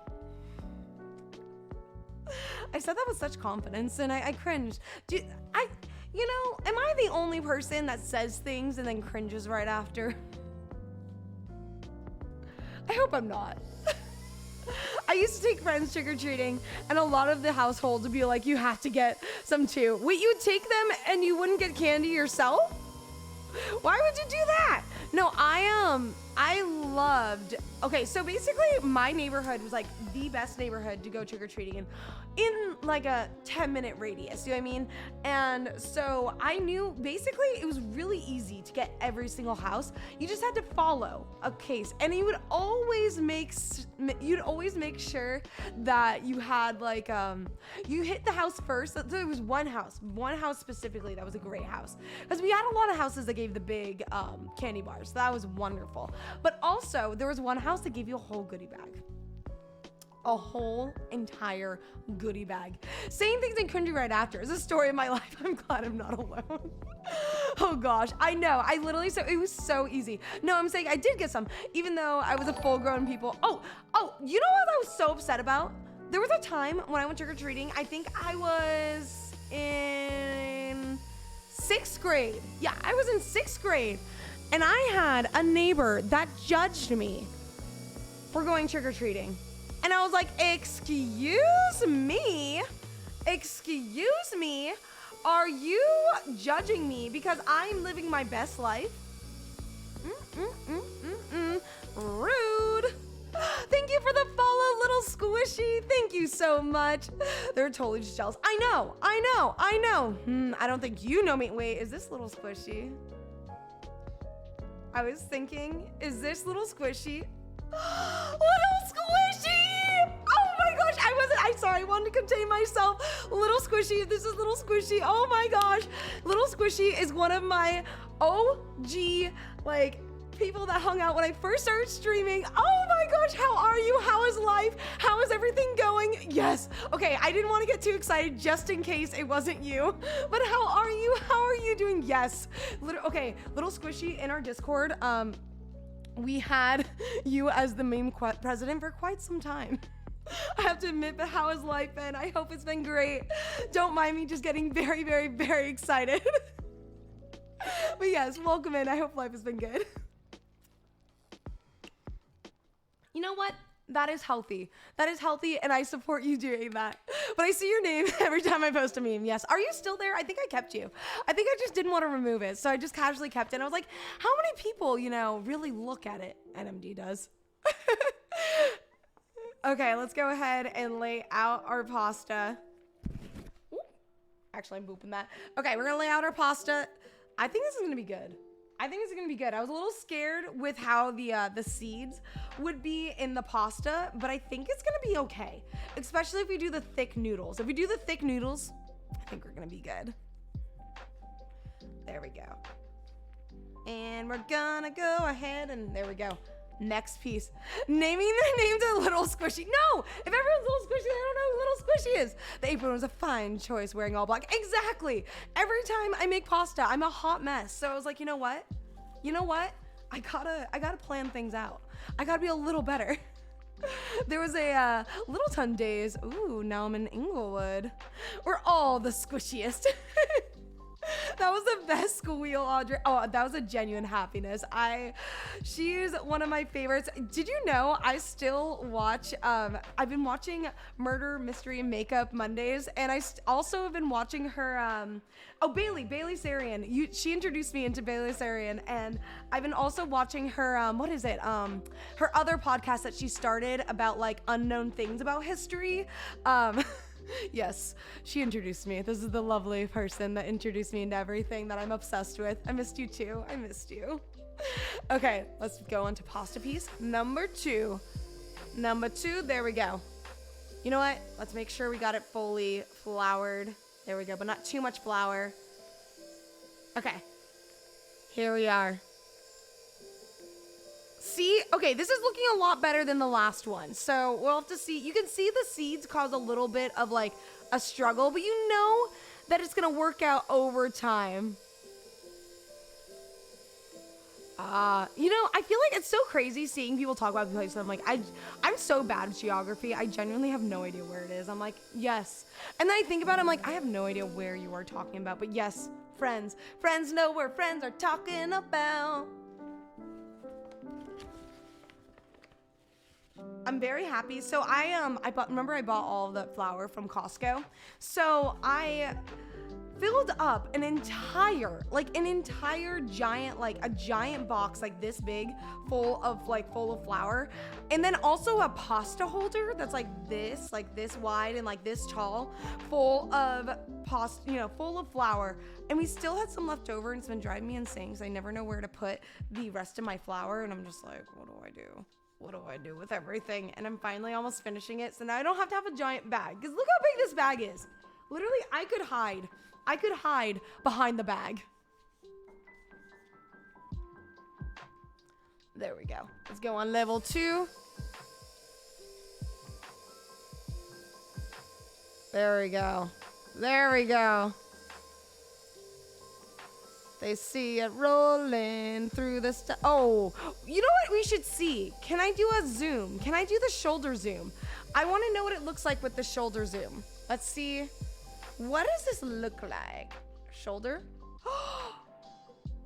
I said that with such confidence and I cringed. You know, am I the only person that says things and then cringes right after? I hope I'm not. I used to take friends trick-or-treating and a lot of the households would be like, you have to get some too. Wait, you would take them and you wouldn't get candy yourself? Why would you do that? No, I loved, okay, so basically my neighborhood was like the best neighborhood to go trick-or-treating in like a 10-minute radius, you know what I mean? And so I knew basically it was really easy to get every single house. You just had to follow a case and you would always you'd always make sure that you had like, you hit the house first. So there was one house specifically that was a great house because we had a lot of houses that gave the big candy bars. So that was wonderful. But also there was one house that gave you a whole goodie bag. A whole entire goodie bag. Saying things in cringy right after is a story of my life. I'm glad I'm not alone. Oh gosh, I know. I literally, so it was so easy. No, I'm saying I did get some, even though I was a full grown people. Oh, you know what I was so upset about? There was a time when I went trick-or-treating, I think I was in 6th grade. Yeah, I was in 6th grade. And I had a neighbor that judged me for going trick-or-treating. And I was like, excuse me? Are you judging me because I'm living my best life? Rude. Thank you for the follow, little Squishy. Thank you so much. They're totally just jealous. I know. I don't think you know me. Wait, is this little Squishy? I was thinking, is this little squishy? Little squishy! Oh my gosh, I'm sorry, I wanted to contain myself. Little squishy, this is little squishy. Oh my gosh. Little squishy is one of my OG, like, people that hung out when I first started streaming. Oh my gosh, how are you? How is life? How is everything going? Yes. Okay, I didn't want to get too excited just in case it wasn't you. But how are you? How are you doing? Yes. Okay, little squishy in our Discord, we had you as the meme president for quite some time. I have to admit, but how has life been? I hope it's been great. Don't mind me just getting very, very, very excited. But yes, welcome in. I hope life has been good. You know what? That is healthy. That is healthy, and I support you doing that. But I see your name every time I post a meme. Yes. Are you still there? I think I kept you. I think I just didn't want to remove it, so I just casually kept it. And I was like, how many people, really look at it? NMD does. Okay, let's go ahead and lay out our pasta. Ooh. Actually, I'm booping that. Okay, we're going to lay out our pasta. I think this is going to be good. I think it's gonna be good. I was a little scared with how the seeds would be in the pasta, but I think it's gonna be okay. Especially if we do the thick noodles. If we do the thick noodles, I think we're gonna be good. There we go. And we're gonna go ahead and there we go. Next piece. Naming the name to Little Squishy. No! If everyone's Little Squishy, I don't know who Little Squishy is. The apron was a fine choice wearing all black. Exactly! Every time I make pasta, I'm a hot mess. So I was like, you know what? I gotta plan things out. I gotta be a little better. There was a Little Ton days. Ooh, now I'm in Inglewood. We're all the squishiest. That was the best squeal, Audrey. Oh, that was a genuine happiness. She's one of my favorites. Did you know I still watch, I've been watching Murder, Mystery, and Makeup Mondays, and I also have been watching her, Bailey Sarian. She introduced me into Bailey Sarian, and I've been also watching her, her other podcast that she started about, like, unknown things about history. Yes, she introduced me. This is the lovely person that introduced me into everything that I'm obsessed with. I missed you too. I missed you. Okay, let's go on to pasta piece number two. There we go. You know what? Let's make sure we got it fully floured. There we go, but not too much flour. Okay, here we are. See, okay, this is looking a lot better than the last one. So we'll have to see. You can see the seeds cause a little bit of like a struggle, but you know that it's gonna work out over time. I feel like it's so crazy seeing people talk about places. I'm like, I'm so bad at geography. I genuinely have no idea where it is. I'm like, yes. And then I think about it, I'm like, I have no idea where you are talking about, but yes, friends know where friends are talking about. I'm very happy. So I bought all the flour from Costco. So I filled up an entire giant, like a giant box like this big full of flour. And then also a pasta holder that's like this wide and like this tall, full of pasta, full of flour. And we still had some left over, and it's been driving me insane because I never know where to put the rest of my flour. And I'm just like, what do I do? What do I do with everything? And I'm finally almost finishing it. So now I don't have to have a giant bag. Because look how big this bag is. Literally, I could hide behind the bag. There we go. Let's go on level 2. There we go. They see it rolling through the stuff. Oh, you know what we should see? Can I do a zoom? Can I do the shoulder zoom? I want to know what it looks like with the shoulder zoom. Let's see. What does this look like? Shoulder?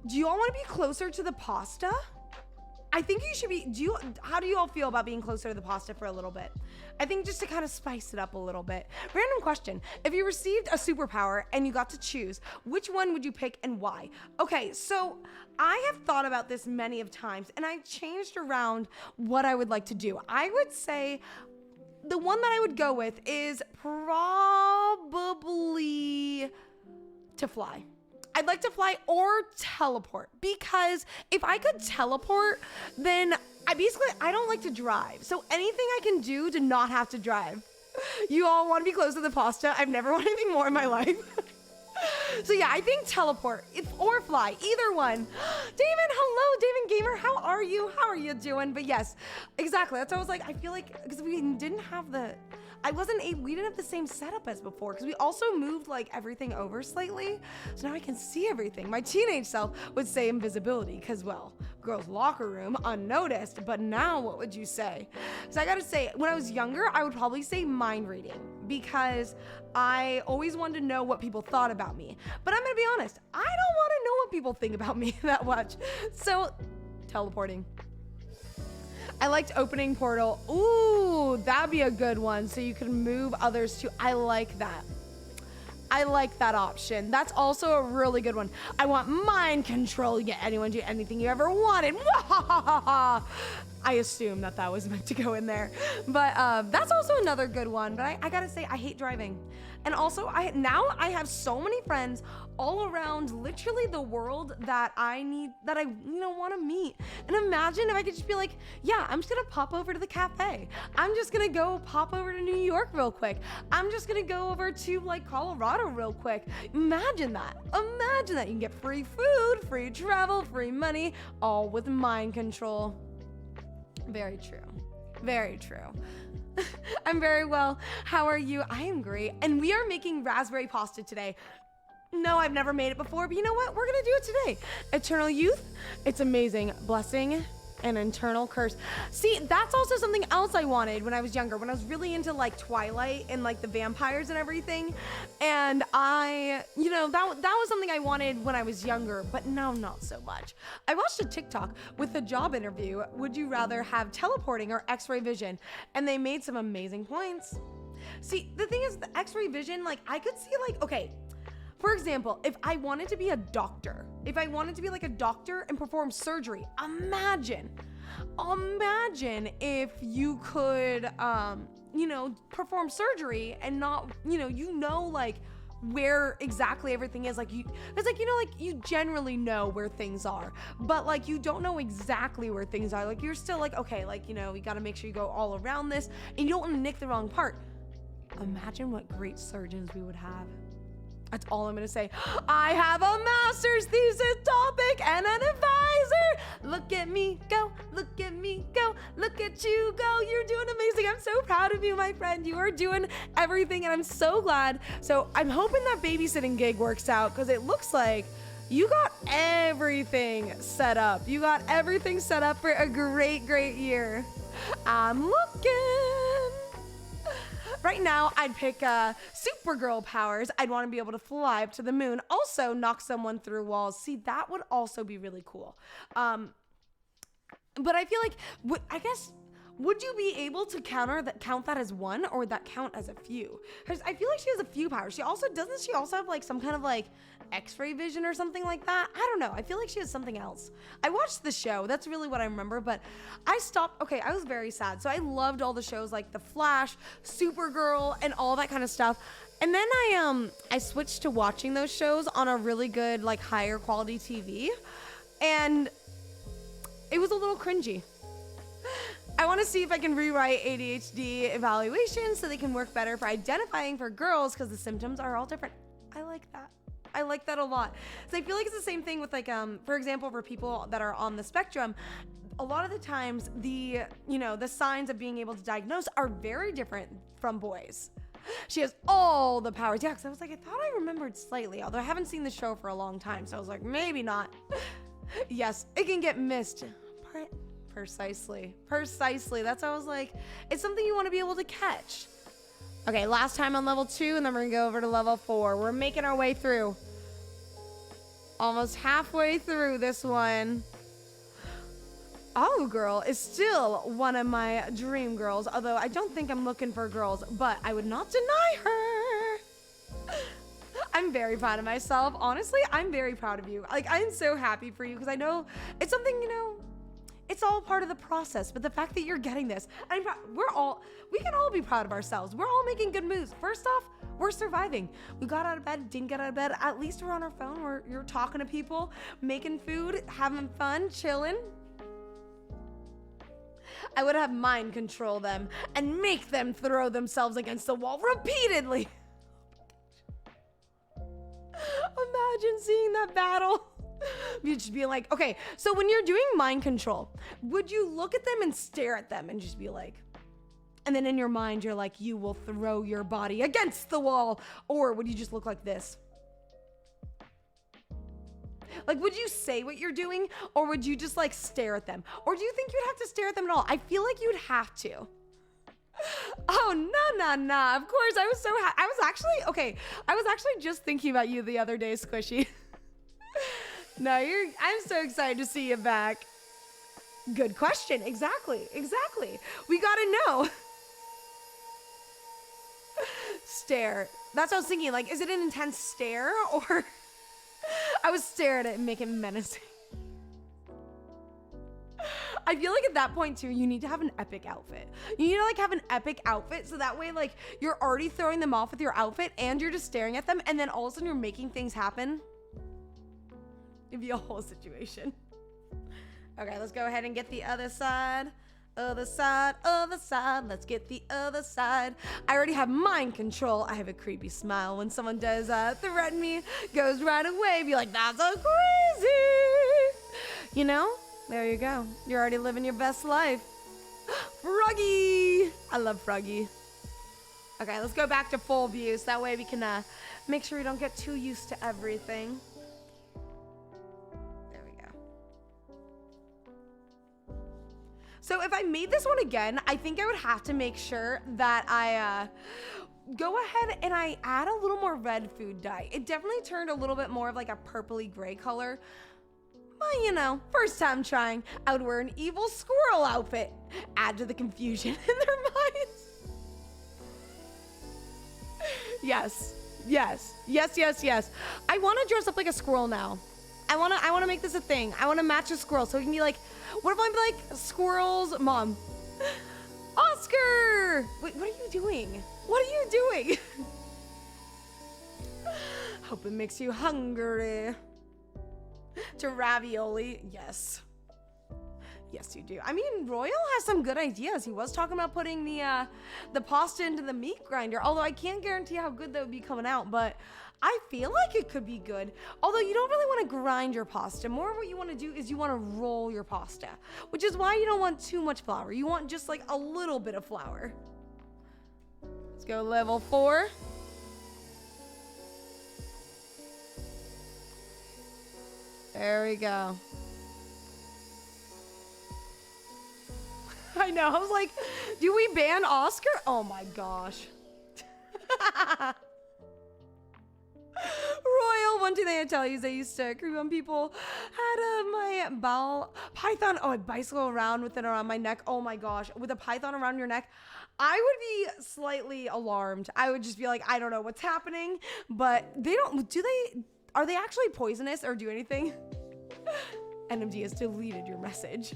Do you all want to be closer to the pasta? I think you should be. How do you all feel about being closer to the pasta for a little bit? I think just to kind of spice it up a little bit. Random question. If you received a superpower and you got to choose, which one would you pick and why? Okay, so I have thought about this many of times, and I've changed around what I would like to do. I would say the one that I would go with is probably to fly. I'd like to fly or teleport, because if I could teleport, then I don't like to drive. So anything I can do to not have to drive. You all want to be close to the pasta. I've never wanted anything more in my life. So yeah, I think teleport or fly, either one. Damon, hello, Damon Gamer. How are you? How are you doing? But yes, exactly. That's what I was like. I feel like because we didn't have we didn't have the same setup as before, because we also moved like everything over slightly. So now I can see everything. My teenage self would say invisibility, because, well, girls' locker room, unnoticed. But now what would you say? So I gotta say, when I was younger, I would probably say mind reading, because I always wanted to know what people thought about me. But I'm gonna be honest, I don't want to know what people think about me that much. So teleporting. I liked opening portal. Ooh, that'd be a good one. So you can move others too. I like that. I like that option. That's also a really good one. I want mind control. You get anyone do anything you ever wanted. I assume that was meant to go in there. But that's also another good one. But I gotta say, I hate driving. And also, I have so many friends all around literally the world that I want to meet. And imagine if I could just be like, yeah, I'm just gonna pop over to the cafe. I'm just gonna go pop over to New York real quick. I'm just gonna go over to like Colorado real quick. Imagine that. Imagine that. You can get free food, free travel, free money, all with mind control. Very true. Very true. I'm very well. How are you? I am great. And we are making raspberry pasta today. No, I've never made it before, but you know what? We're gonna do it today. Eternal youth, it's amazing. Blessing and eternal curse. See, that's also something else I wanted when I was younger, when I was really into like Twilight and like the vampires and everything. And that was something I wanted when I was younger, but now not so much. I watched a TikTok with a job interview. Would you rather have teleporting or X-ray vision? And they made some amazing points. See, the thing is, the X-ray vision, like I could see like, okay, for example, if I wanted to be a doctor, if I wanted to be like a doctor and perform surgery, imagine if you could, perform surgery and not, like where exactly everything is. Like you generally know where things are, but like you don't know exactly where things are. Like you're still like, okay, like, you gotta make sure you go all around this and you don't want to nick the wrong part. Imagine what great surgeons we would have. That's all I'm gonna say. I have a master's thesis topic and an advisor. Look at me go, look at me go, look at you go. You're doing amazing. I'm so proud of you, my friend. You are doing everything and I'm so glad. So I'm hoping that babysitting gig works out, because it looks like you got everything set up. You got everything set up for a great, great year. I'm looking. Right now, I'd pick Supergirl powers. I'd want to be able to fly up to the moon. Also, knock someone through walls. See, that would also be really cool. But I feel like, would you be able to count that as one, or would that count as a few? Because I feel like she has a few powers. Doesn't she also have like some kind of like X-ray vision or something like that? I don't know. I feel like she has something else. I watched the show. That's really what I remember, but I stopped. Okay, I was very sad. So I loved all the shows like The Flash, Supergirl, and all that kind of stuff. And then I switched to watching those shows on a really good, like higher quality TV. And it was a little cringy. I want to see if I can rewrite ADHD evaluations so they can work better for identifying for girls, because the symptoms are all different. I like that. I like that a lot. So I feel like it's the same thing with like, for example, for people that are on the spectrum, a lot of the times the signs of being able to diagnose are very different from boys. She has all the powers. Yeah, because I was like, I thought I remembered slightly, although I haven't seen the show for a long time. So I was like, maybe not. Yes, it can get missed. Precisely. That's how I was like, it's something you want to be able to catch. Okay, last time on level 2, and then we're gonna go over to level 4. We're making our way through. Almost halfway through this one. Oh, girl is still one of my dream girls, although I don't think I'm looking for girls, but I would not deny her. I'm very proud of myself. Honestly, I'm very proud of you. Like, I'm so happy for you, because I know it's something, it's all part of the process, but the fact that you're getting this, we can all be proud of ourselves. We're all making good moves. First off, We're surviving. We got out of bed, didn't get out of bed. At least we're on our phone. You're talking to people, making food, having fun, chilling. I would have mind control them and make them throw themselves against the wall repeatedly. Imagine seeing that battle. You'd just be like, okay, so when you're doing mind control, would you look at them and stare at them and just be like, and then in your mind, you're like, you will throw your body against the wall? Or would you just look like this? Like, would you say what you're doing, or would you just like stare at them? Or do you think you'd have to stare at them at all? I feel like you'd have to. Oh, no. Of course, I was actually just thinking about you the other day, Squishy. No, I'm so excited to see you back. Good question. Exactly. We gotta know. Stare. That's what I was thinking. Like, is it an intense stare, or I would stare at it and make it menacing? I feel like at that point too, you need to have an epic outfit. You need to like have an epic outfit so that way like you're already throwing them off with your outfit and you're just staring at them, and then all of a sudden you're making things happen. It'd be a whole situation. Okay, let's go ahead and get the other side. Other side. Let's get the other side. I already have mind control. I have a creepy smile when someone does threaten me. Goes right away. Be like, that's so crazy. You know? There you go. You're already living your best life. Froggy. I love Froggy. Okay, let's go back to full view so that way we can make sure we don't get too used to everything. So if I made this one again, I think I would have to make sure that I go ahead and I add a little more red food dye. It definitely turned a little bit more of like a purpley gray color. Well, you know, first time trying, I would wear an evil squirrel outfit. Add to the confusion in their minds. Yes. I want to dress up like a squirrel now. I want to make this a thing. I want to match a squirrel so we can be like, what if I'm like squirrel's mom? Oscar! Wait, what are you doing? Hope it makes you hungry. To ravioli, yes. Yes, you do. I mean, Royal has some good ideas. He was talking about putting the pasta into the meat grinder, although I can't guarantee how good that would be coming out, but I feel like it could be good. Although you don't really want to grind your pasta. More what you want to do is you want to roll your pasta, which is why you don't want too much flour. You want just like a little bit of flour. Let's go level 4. There we go. I know. I was like, do we ban Oscar? Oh my gosh. Royal, one thing I tell you is I used to creep on people. Had my ball python. Oh, a bicycle around with it around my neck. Oh my gosh, with a python around your neck, I would be slightly alarmed. I would just be like, I don't know what's happening, but they don't. Are they actually poisonous or do anything? NMD has deleted your message.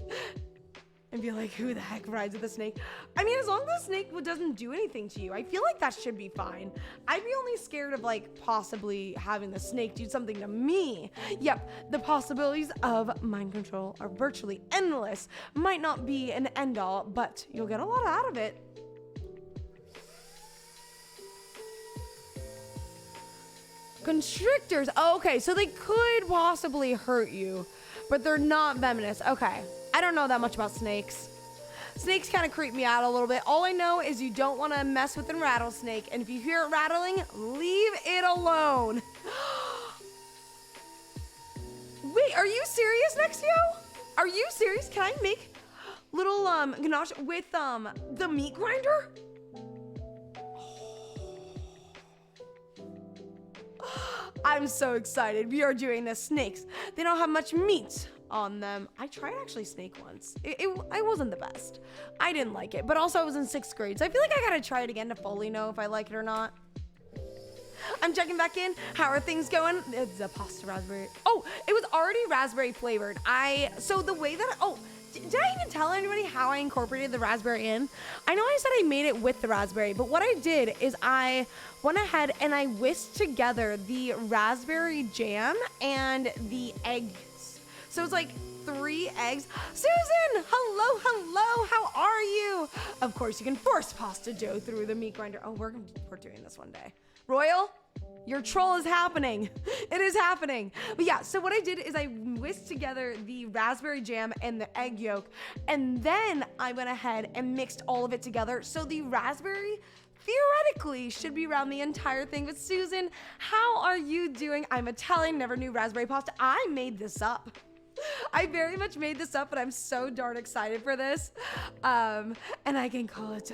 And be like, who the heck rides with a snake? I mean, as long as the snake doesn't do anything to you, I feel like that should be fine. I'd be only scared of like possibly having the snake do something to me. Yep, the possibilities of mind control are virtually endless. Might not be an end all, but you'll get a lot out of it. Constrictors. Oh, okay, so they could possibly hurt you, but they're not venomous. Okay. I don't know that much about snakes. Snakes kind of creep me out a little bit. All I know is you don't want to mess with a rattlesnake. And if you hear it rattling, leave it alone. Wait, are you serious, Nexio? Are you serious? Can I make little ganache with the meat grinder? I'm so excited. We are doing the snakes. They don't have much meat on them. I tried actually snake once. I wasn't the best. I didn't like it, but also I was in 6th grade, so I feel like I gotta try it again to fully know if I like it or not. I'm checking back in. How are things going? It's a pasta raspberry. Oh, it was already raspberry flavored. So the way that, did I even tell anybody how I incorporated the raspberry in? I know I said I made it with the raspberry, but what I did is I went ahead and I whisked together the raspberry jam and the eggs. So it's like 3 eggs. Susan, hello, how are you? Of course, you can force pasta dough through the meat grinder. Oh, we're doing this one day. Royal, your troll is happening. It is happening. But yeah, so what I did is I whisked together the raspberry jam and the egg yolk, and then I went ahead and mixed all of it together. So the raspberry theoretically should be around the entire thing. But Susan, how are you doing? I'm Italian, never knew raspberry pasta. I made this up. I very much made this up, but I'm so darn excited for this. And I can call it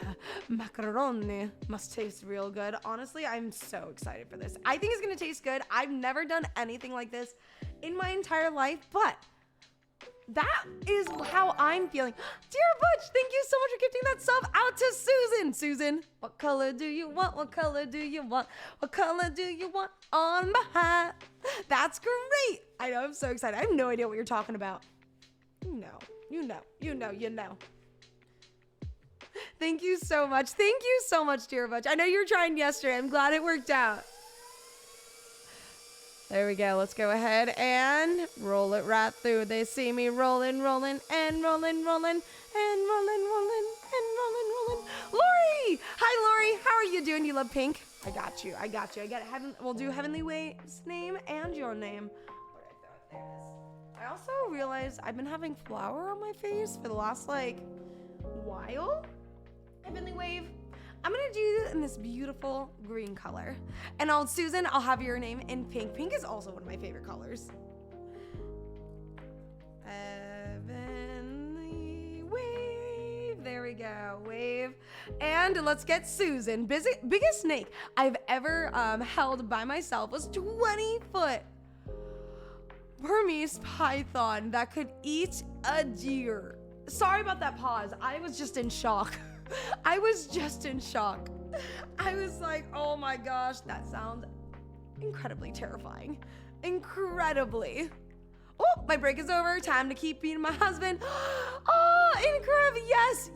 macaroni. Must taste real good. Honestly, I'm so excited for this. I think it's gonna taste good. I've never done anything like this in my entire life, but that is how I'm feeling. Dear Butch, thank you so much for gifting that sub out to Susan. Susan, what color do you want? What color do you want? What color do you want on my hat? That's great. I know, I'm so excited. I have no idea what you're talking about. You know. Thank you so much. Thank you so much, dear Butch. I know you were trying yesterday. I'm glad it worked out. There we go. Let's go ahead and roll it right through. They see me rolling, and rolling. Lori! Hi, Lori. How are you doing? You love pink? I got you. We'll do Heavenly Way's name and your name. Where did I throw it? There it is. I also realized I've been having flour on my face for the last, while. Heavenly Wave. I'm gonna do this in this beautiful green color. And Susan, I'll have your name in pink. Pink is also one of my favorite colors. Heavenly Wave. There we go. Wave. And let's get Susan. Biggest snake I've ever held by myself was 20-foot Burmese python that could eat a deer. Sorry about that pause. I was just in shock. I was like, oh my gosh, that sounds incredibly terrifying. Incredibly. Oh, my break is over. Time to keep beating my husband. Oh, incredible. Yes.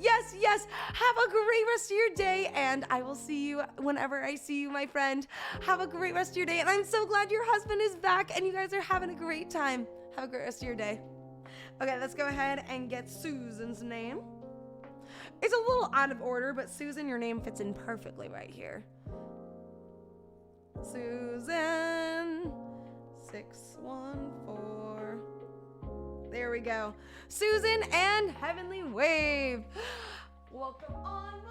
Have a great rest of your day, and I will see you whenever I see you, my friend. Have a great rest of your day, and I'm so glad your husband is back, and you guys are having a great time. Have a great rest of your day. Okay, let's go ahead and get Susan's name. It's a little out of order, but Susan, your name fits in perfectly right here. Susan 614. There we go. Susan and Heavenly Wave. Welcome on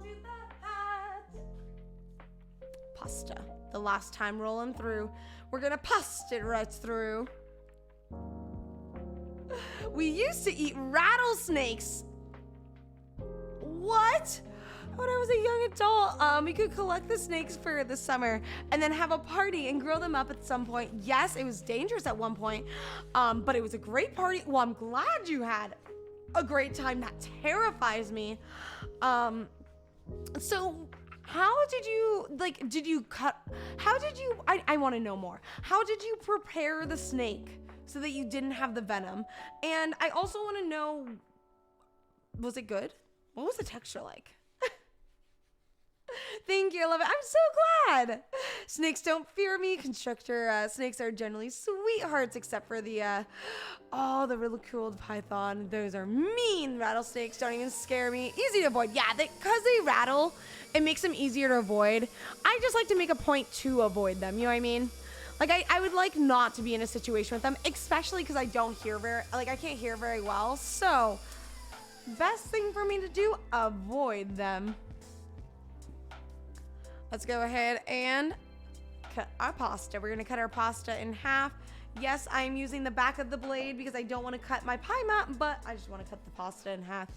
to the hat. Pasta. The last time rolling through. We're gonna pasta it right through. We used to eat rattlesnakes. What? When I was a young adult, we could collect the snakes for the summer and then have a party and grill them up at some point. Yes, it was dangerous at one point, but it was a great party. Well, I'm glad you had a great time. That terrifies me. So how did you, I want to know more. How did you prepare the snake so that you didn't have the venom? And I also want to know, was it good? What was the texture like? Thank you, I love it. I'm so glad. Snakes don't fear me. Constrictor snakes are generally sweethearts, except for the ridiculed python. Those are mean. Rattlesnakes don't even scare me. Easy to avoid. Yeah, because they rattle, it makes them easier to avoid. I just like to make a point to avoid them. You know what I mean? Like, I would like not to be in a situation with them, especially because I can't hear very well. So, best thing for me to do, avoid them. Let's go ahead and cut our pasta. We're gonna cut our pasta in half. Yes, I'm using the back of the blade because I don't want to cut my pie mat, but I just want to cut the pasta in half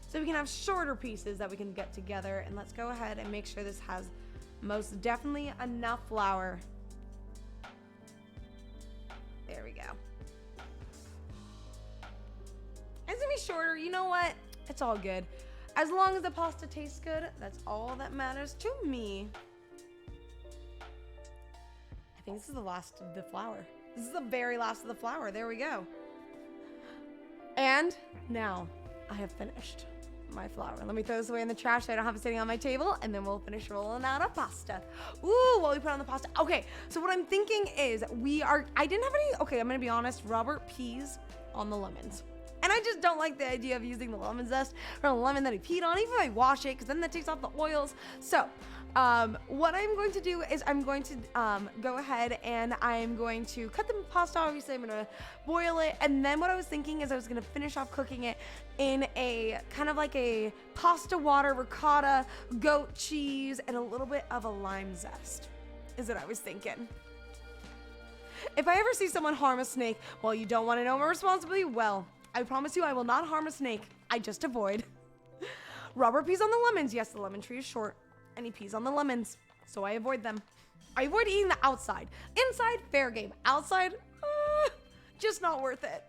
so we can have shorter pieces that we can get together. And let's go ahead and make sure this has most definitely enough flour. There we go. It's gonna be shorter. You know what? It's all good. As long as the pasta tastes good, that's all that matters to me. think this is the last of the flour. This is the very last of the flour. There we go. And now I have finished my flour. Let me throw this away in the trash so I don't have it sitting on my table, and then we'll finish rolling out our pasta. Ooh, while we put on the pasta. Okay, so what I'm thinking is I didn't have any, okay, I'm gonna be honest, Robert pees on the lemons. And I just don't like the idea of using the lemon zest from the lemon that he peed on, even if I wash it, because then that takes off the oils. So, what I'm going to do is I'm going to go ahead and I'm going to cut the pasta. Obviously, I'm going to boil it. And then what I was thinking is I was going to finish off cooking it in a kind of like a pasta water, ricotta, goat cheese, and a little bit of a lime zest is what I was thinking. If I ever see someone harm a snake, well, you don't want to know my responsibility. Well, I promise you I will not harm a snake. I just avoid. Robert pees on the lemons. Yes, the lemon tree is short. And he pees on the lemons, so I avoid them. I avoid eating the outside. Inside, fair game. Outside, just not worth it.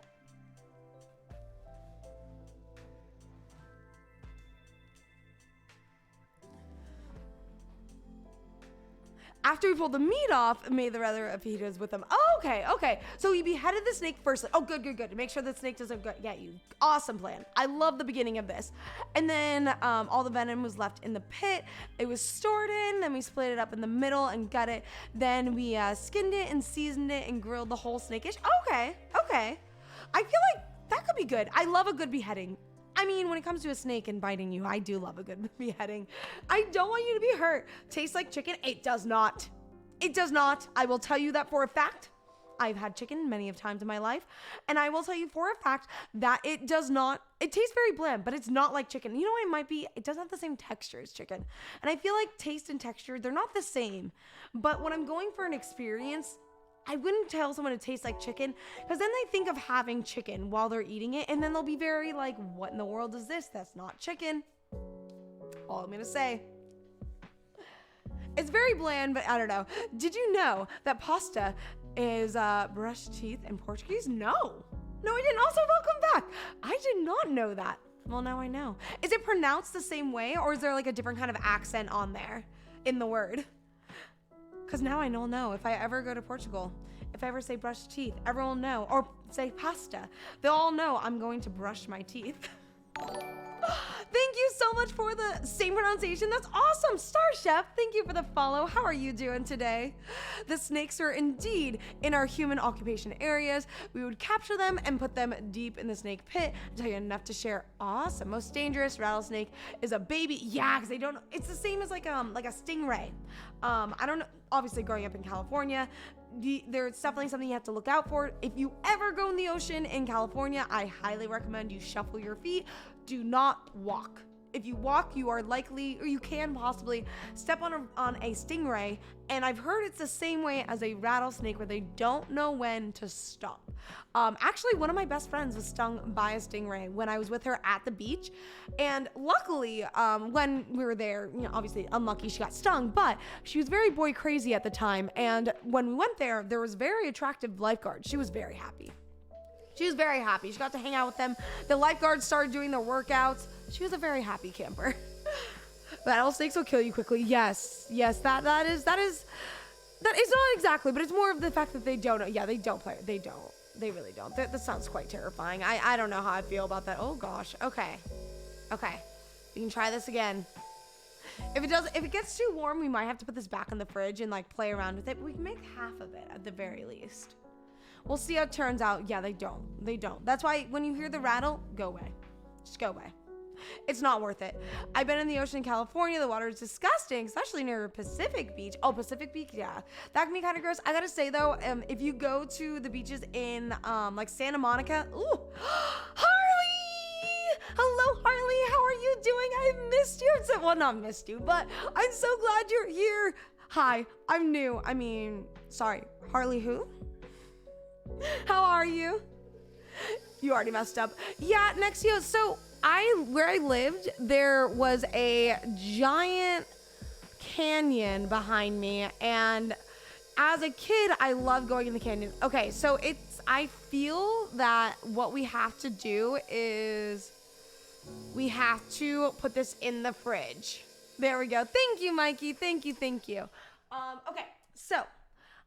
After we pulled the meat off, made the other fajitas with them. Oh, okay. So you beheaded the snake first. Oh, good. To make sure the snake doesn't get you. Awesome plan. I love the beginning of this. And then all the venom was left in the pit. It was stored in. Then we split it up in the middle and gut it. Then we skinned it and seasoned it and grilled the whole snake-ish. Okay. I feel like that could be good. I love a good beheading. I mean, when it comes to a snake and biting you, I do love a good beheading. I don't want you to be hurt. Tastes like chicken? It does not. It does not. I will tell you that for a fact. I've had chicken many of times in my life, and I will tell you for a fact that it does not. It tastes very bland, but it's not like chicken. You know what it might be? It doesn't have the same texture as chicken. And I feel like taste and texture, they're not the same. But when I'm going for an experience, I wouldn't tell someone it tastes like chicken, because then they think of having chicken while they're eating it, and then they'll be very like, what in the world is this? That's not chicken. All I'm gonna say. It's very bland, but I don't know. Did you know that pasta is brushed teeth in Portuguese? No, I didn't. Also, welcome back. I did not know that. Well, now I know. Is it pronounced the same way, or is there like a different kind of accent on there in the word? Because now I will know. If I ever go to Portugal, if I ever say brush teeth, everyone will know. Or say pasta, they'll all know I'm going to brush my teeth. Thank you so much for the same pronunciation. That's awesome. Star Chef, thank you for the follow. How are you doing today? The snakes are indeed in our human occupation areas. We would capture them and put them deep in the snake pit. I'll tell you enough to share. Awesome. Most dangerous rattlesnake is a baby. Yeah, because they don't, it's the same as like a stingray. I don't know, obviously growing up in California, there's definitely something you have to look out for. If you ever go in the ocean in California, I highly recommend you shuffle your feet. Do not walk. If you walk, you are likely, or you can possibly step on a stingray. And I've heard it's the same way as a rattlesnake, where they don't know when to stop. Actually, one of my best friends was stung by a stingray when I was with her at the beach. And luckily, when we were there, you know, obviously unlucky she got stung, but she was very boy crazy at the time. And when we went there was very attractive lifeguards. She was very happy. She was very happy. She got to hang out with them. The lifeguards started doing their workouts. She was a very happy camper. Rattlesnakes will kill you quickly. Yes, that is not exactly, but it's more of the fact that they don't know. Yeah, they don't play. They don't. They really don't. That sounds quite terrifying. I don't know how I feel about that. Oh gosh. Okay. We can try this again. If it gets too warm, we might have to put this back in the fridge and like play around with it. But we can make half of it at the very least. We'll see how it turns out. Yeah, they don't. That's why when you hear the rattle, go away. Just go away. It's not worth it. I've been in the ocean in California. The water is disgusting, especially near Pacific Beach. Oh, Pacific Beach, yeah. That can be kind of gross. I gotta say though, if you go to the beaches in like Santa Monica, ooh, Harley! Hello, Harley. How are you doing? I've missed you. Well, not missed you, but I'm so glad you're here. Hi, I'm new. I mean, sorry, Harley who? How are you? You already messed up. Yeah, next year. So where I lived, there was a giant canyon behind me, and as a kid, I loved going in the canyon. Okay, so I feel that what we have to do is we have to put this in the fridge. There we go. Thank you, Mikey. Thank you. Okay, so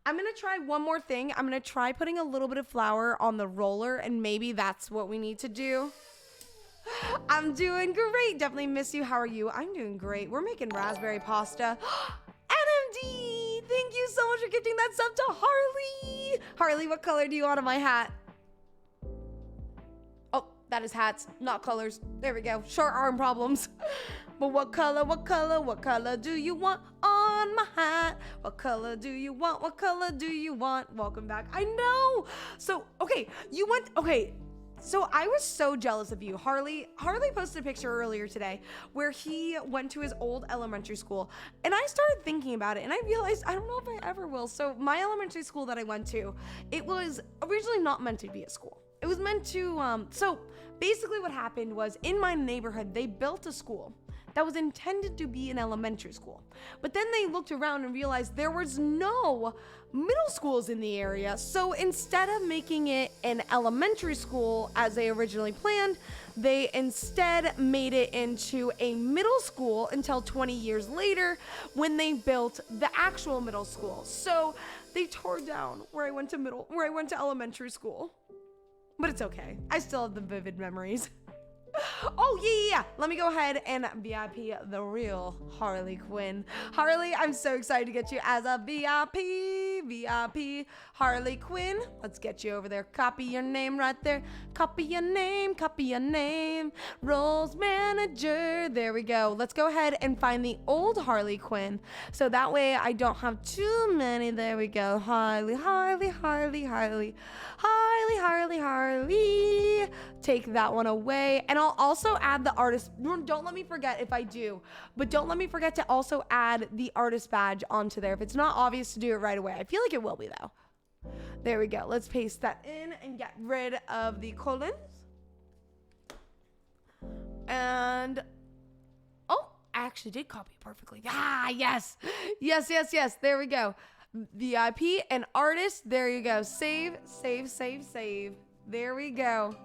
I'm going to try one more thing. I'm going to try putting a little bit of flour on the roller, and maybe that's what we need to do. I'm doing great. Definitely miss you. How are you? I'm doing great. We're making raspberry pasta. NMD! Thank you so much for gifting that sub to Harley. Harley, what color do you want on my hat? Oh, that is hats, not colors. There we go. Short arm problems. But what color do you want on my hat? What color do you want? What color do you want? Welcome back. I know. So, okay, so I was so jealous of you. Harley posted a picture earlier today where he went to his old elementary school. And I started thinking about it and I realized I don't know if I ever will. So my elementary school that I went to, it was originally not meant to be a school. It was meant to, so basically what happened was in my neighborhood, they built a school that was intended to be an elementary school. But then they looked around and realized there was no middle schools in the area. So instead of making it an elementary school as they originally planned, they instead made it into a middle school until 20 years later when they built the actual middle school. So they tore down where I went to elementary school. But it's okay. I still have the vivid memories. Oh, yeah. Let me go ahead and VIP the real Harley Quinn. Harley, I'm so excited to get you as a VIP Harley Quinn. Let's get you over there. Copy your name right there. Copy your name. Roles manager. There we go. Let's go ahead and find the old Harley Quinn. So that way I don't have too many. There we go. Harley. Take that one away. And I'll also add the artist. Don't let me forget if I do, but don't let me forget to also add the artist badge onto there. If it's not obvious to do it right away. I feel like it will be though. There we go. Let's paste that in and get rid of the colons. And, oh, I actually did copy it perfectly. Ah, yes. Yes. There we go. VIP and artist. There you go. Save. There we go.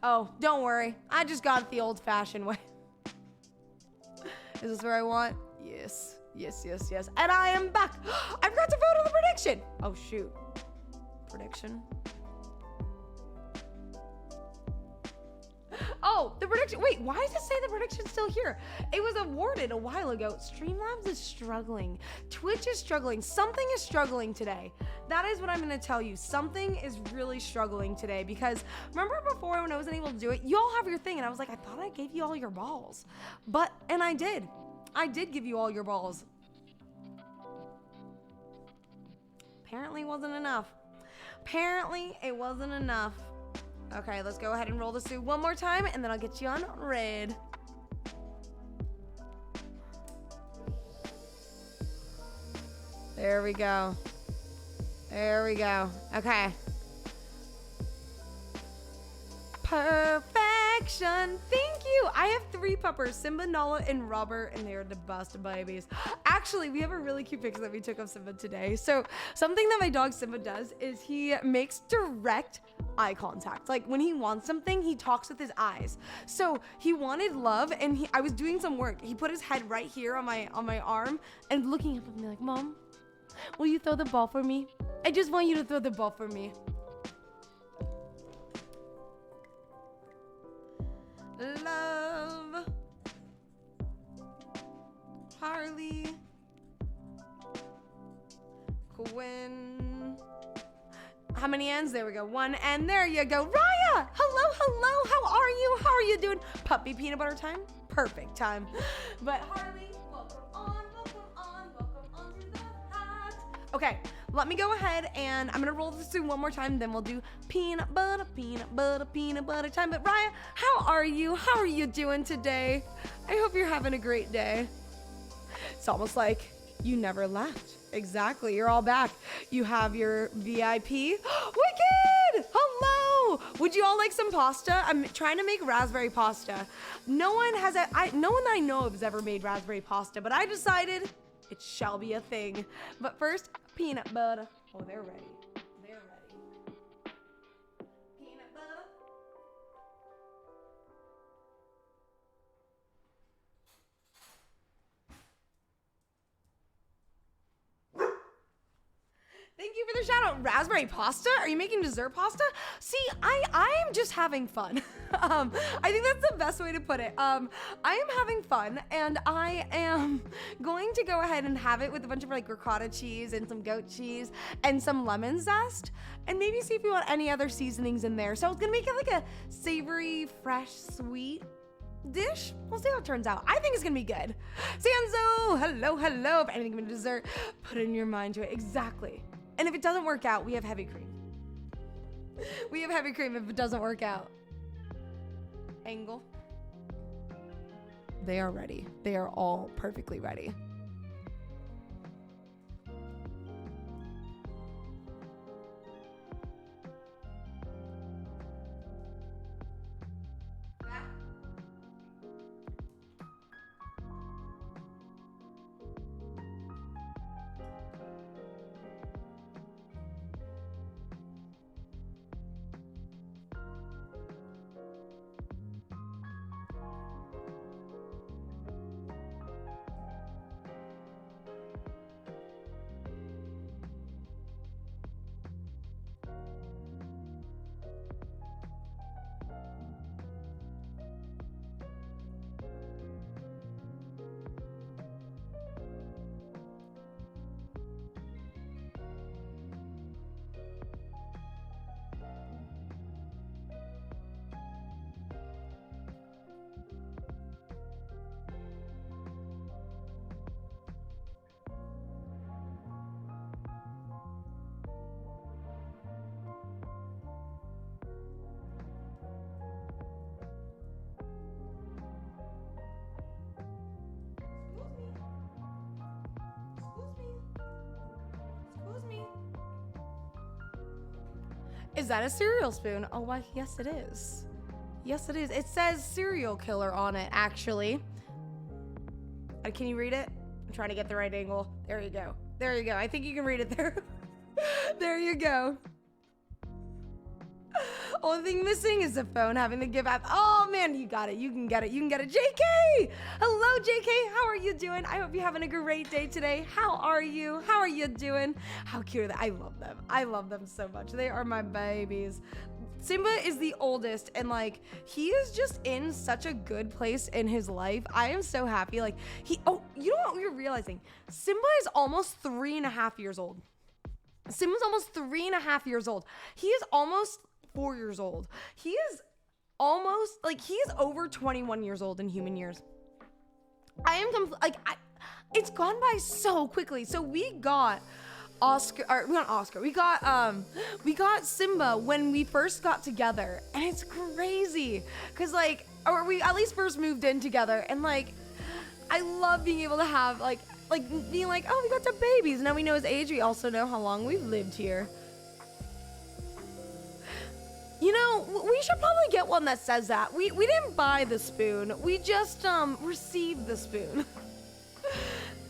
Oh, don't worry. I just got it the old-fashioned way. Is this where I want? Yes. And I am back. I forgot to vote on the prediction. Oh, shoot. Prediction. Oh, the prediction. Wait, why does it say the prediction's still here? It was awarded a while ago. Streamlabs is struggling. Twitch is struggling. Something is struggling today. That is what I'm going to tell you. Something is really struggling today because remember before when I wasn't able to do it, you all have your thing. And I was like, I thought I gave you all your balls. And I did. I did give you all your balls. Apparently it wasn't enough. Okay, let's go ahead and roll this through one more time, and then I'll get you on red. There we go. Okay. Perfection. Thank you. I have 3 puppers, Simba, Nala, and Robert, and they're the best babies. Actually, we have a really cute picture that we took of Simba today. So something that my dog Simba does is he makes direct eye contact. Like when he wants something, he talks with his eyes. So he wanted love, and I was doing some work. He put his head right here on my arm and looking up at me like, Mom, will you throw the ball for me? I just want you to throw the ball for me. Love. Harley. Quinn. How many ends? There we go. 1 end. There you go. Raya! Hello. How are you doing? Puppy peanut butter time? Perfect time. But Harley, welcome on to the hat. Okay, let me go ahead and I'm gonna roll this through one more time, then we'll do peanut butter time. But Raya, how are you? How are you doing today? I hope you're having a great day. It's almost like you never left. Exactly, you're all back. You have your VIP. Wicked! Hello! Would you all like some pasta? I'm trying to make raspberry pasta. No one that I know of has ever made raspberry pasta, but I decided it shall be a thing. But first, peanut butter. Oh, they're ready. Peanut butter. for the shout out. Raspberry pasta? Are you making dessert pasta? See, I am just having fun. I think that's the best way to put it. I am having fun, and I am going to go ahead and have it with a bunch of like ricotta cheese and some goat cheese and some lemon zest, and maybe see if we want any other seasonings in there. So it's gonna make it like a savory, fresh, sweet dish. We'll see how it turns out. I think it's gonna be good. Sanzo, hello. If anything in dessert, put in your mind to it. Exactly. And if it doesn't work out, we have heavy cream. We have heavy cream if it doesn't work out. Angle. They are ready. They are all perfectly ready. Is that a cereal spoon? Oh, why? Yes, it is. Yes, it is. It says serial killer on it, actually. Can you read it? I'm trying to get the right angle. There you go. There you go. I think you can read it there. There you go. Only thing missing is the phone having to give up. Oh man, you got it. You can get it. You can get it. JK! Hello, JK. How are you doing? I hope you're having a great day today. How are you? How are you doing? How cute are they? I love them. I love them so much. They are my babies. Simba is the oldest, and like he is just in such a good place in his life. I am so happy. Like you know what we're realizing? Simba is almost 3.5 years old. Simba's almost 3.5 years old. He is almost 4 years old. He is almost he is over 21 years old in human years. It's gone by so quickly. So we got we got Simba when we first got together, and it's crazy because we at least first moved in together, and I love being able to have being oh, we got some babies. Now we know his age. We also know how long we've lived here. You know, we should probably get one that says that. We didn't buy the spoon. We just received the spoon.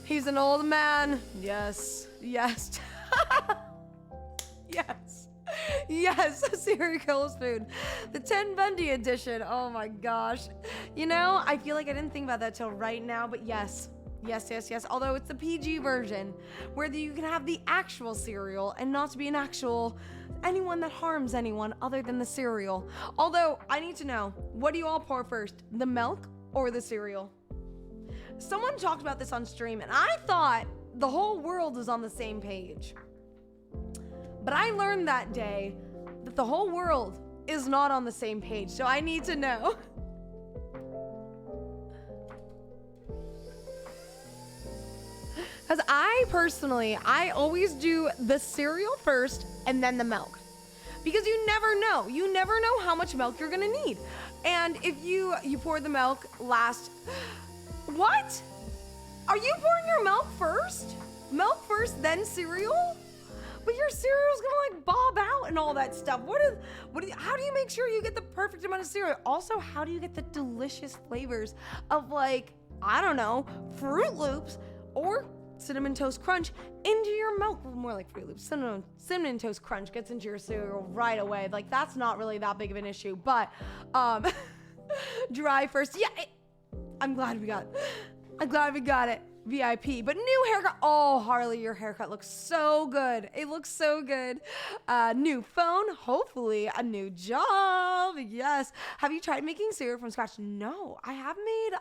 He's an old man. Yes. Yes. Yes. Yes, a serial killer spoon. The Ted Bundy edition. Oh my gosh. You know, I feel like I didn't think about that till right now, but yes. Yes. Although it's the PG version, where you can have the actual cereal and not to be an actual anyone that harms anyone other than the cereal. Although, I need to know, what do you all pour first? The milk or the cereal? Someone talked about this on stream, and I thought the whole world was on the same page. But I learned that day that the whole world is not on the same page, so I need to know. Because I always do the cereal first and then the milk. Because you never know. You never know how much milk you're gonna need. And if you pour the milk last... What? Are you pouring your milk first? Milk first, then cereal? But your cereal's gonna bob out and all that stuff. How do you make sure you get the perfect amount of cereal? Also, how do you get the delicious flavors of I don't know, Fruit Loops or Cinnamon Toast Crunch into your milk? More like Fruit Loops. Cinnamon Toast Crunch gets into your cereal right away. That's not really that big of an issue, but dry first. Yeah, I'm glad we got it. VIP, but new haircut. Oh, Harley, your haircut looks so good. It looks so good. New phone, hopefully a new job. Yes. Have you tried making cereal from scratch? No, I have made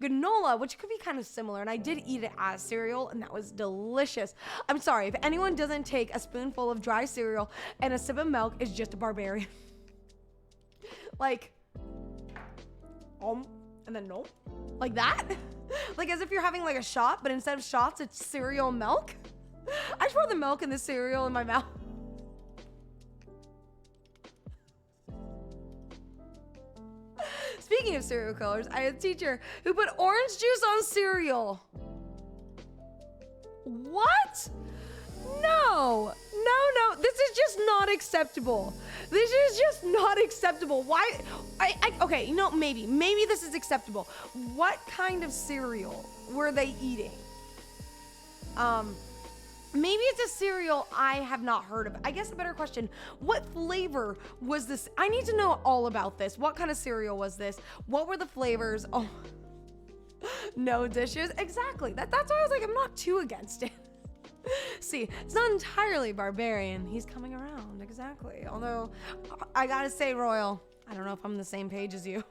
granola, which could be kind of similar, and I did eat it as cereal, and that was delicious. I'm sorry, if anyone doesn't take a spoonful of dry cereal and a sip of milk, is just a barbarian. Like, and then nope, like that. Like as if you're having like a shot, but instead of shots, it's cereal milk. I just pour the milk and the cereal in my mouth. Speaking of cereal colors, I had a teacher who put orange juice on cereal. What? No. This is just not acceptable. This is just not acceptable. Why? Okay, you know, maybe this is acceptable. What kind of cereal were they eating? Maybe it's a cereal I have not heard of. I guess a better question, what flavor was this? I need to know all about this. What kind of cereal was this? What were the flavors? Oh, no dishes. Exactly. That's why I was like, I'm not too against it. See, it's not entirely barbarian. He's coming around, exactly. Although, I gotta say, Royal, I don't know if I'm on the same page as you.